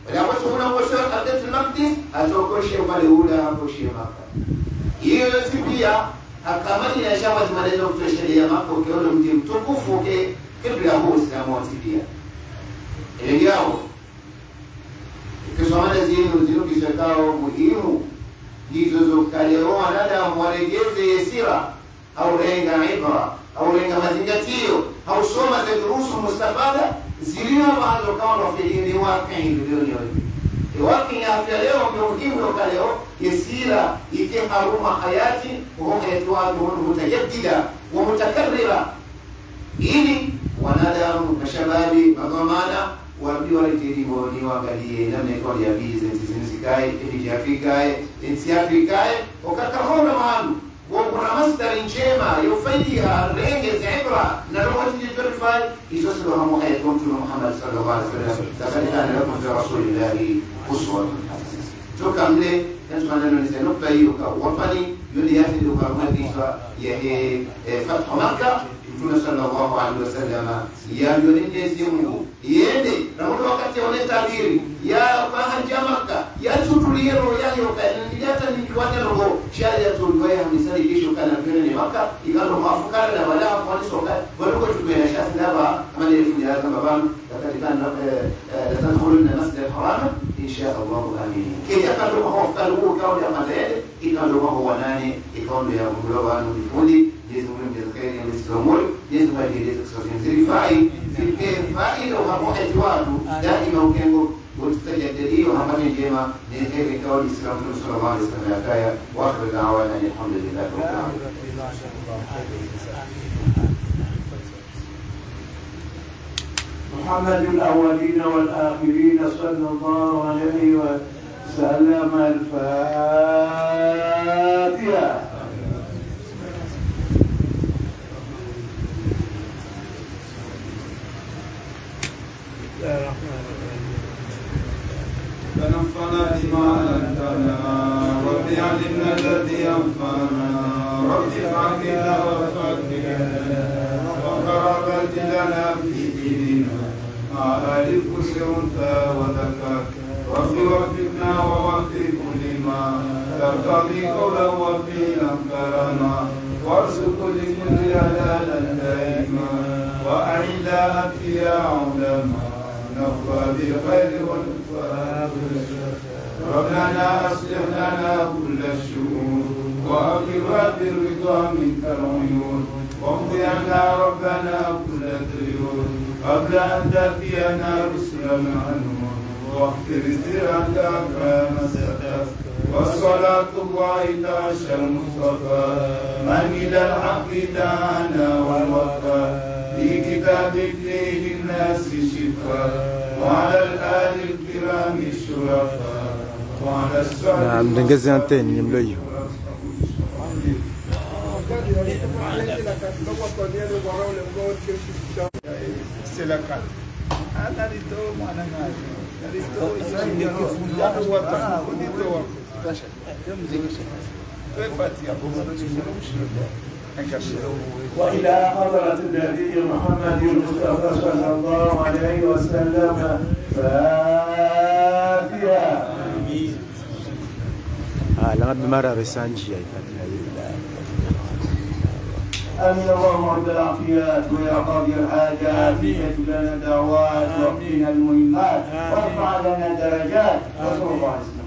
wala wasuna wasal Baitul Maqdis atokoshe pale ula akoshe Maka hiyo pia akamani na shamba zimaneno kutoshelea Maka ukiona mji mtukufu ke kibla huo Islamu pia elengao kisomana zinu kisakao muhimu hizo zokaleo wanada mwaregeze yesira au lenga ibra au lenga mazingatio au soma za durusu mustafada zilio baadhi kama wafilini wake milioni wake ya leo muhimu kaleo yesira ike haruma hayati wa hayatwa mutajaddida wa mutakarrira ili wanadamu na shababi madhamana waambiwa litilibo ni waangalie namna iko ya business zinzikae ili Afrikae nchi Afrikae ukakahona maana وكنا مصدر جيما يفيدها رينجز عبرة نروح للفرفاي يسوسلها محيطكم في محمد صلى الله عليه وسلم لقد كان لكم في رسول الله أسوة حسنة تكمل نسمعنا ننسى نقطة يوكا وطني يلياتي لك مدرسة يهي فتح مكة Mtume sallallahu alaihi wasallam ya yonendezi Mungu yende na wakati wanatabiri ya bahanja Makka ya tutuliro ya yokanileta nikiwata roho sharia tulioya misali kisho kana pele ni Makka ikalo mafukara na wala kwa soka walikuwa tukwenda shasi laba kama ile fuja kama baba katika tadkhuluna masjid al-haram insha Allah amin kija kando kwa hospitali huo kauli ya madele ikalo kwa nani ikaombe ya kulowa nifundi لازم من الخير يستمر لازم هذه التصرفات الفاعل في الفاعل وهو حجواته دائما وكانوا مستجدين وهم جماعة لخير كون الإسلام صلى الله عليه وسلم كايا وآخر دعوانا الحمد لله رب العالمين. محمد الأولين والآخرين صلى الله عليه وسلم الفاتحة. تنفعنا بما علمتنا رب علمنا الذي ينفعنا رب فاكنا وفاكنا وقربت لنا في ديننا مع آل الكل أنثى وذكر رب وفقنا ووفق لما ترتضي قولا وفينا كرما وارزق لكل حلالا دائما وأعداءك يا علما نفى بالخير والفاء ربنا أصلح لنا كل الشؤون وأقرها بالرضا منك العيون واقض عنا ربنا كل الديون قبل أن تأتينا رسلا عنهم واغفر ازدراك أكرم السلف والصلاة الله تعشى المصطفى من إلى الحق دعانا والوفاء في كتاب فيه الناس شفاء وعلى الآل الكرام الشرفاء وعلى السعد نعم نجزي أنتين يمليه silakan ana dito manangal dito ifundado wata dito kasha وإلى حضرة النبي محمد المصطفى صلى الله عليه وسلم فاتحة. لقد مرة بسانجي امين اللهم رب العافيات ويا قاضي الحاجات اجب لنا الدعوات واقضنا المهمات وارفع لنا درجات وصلى الله عليه وسلم.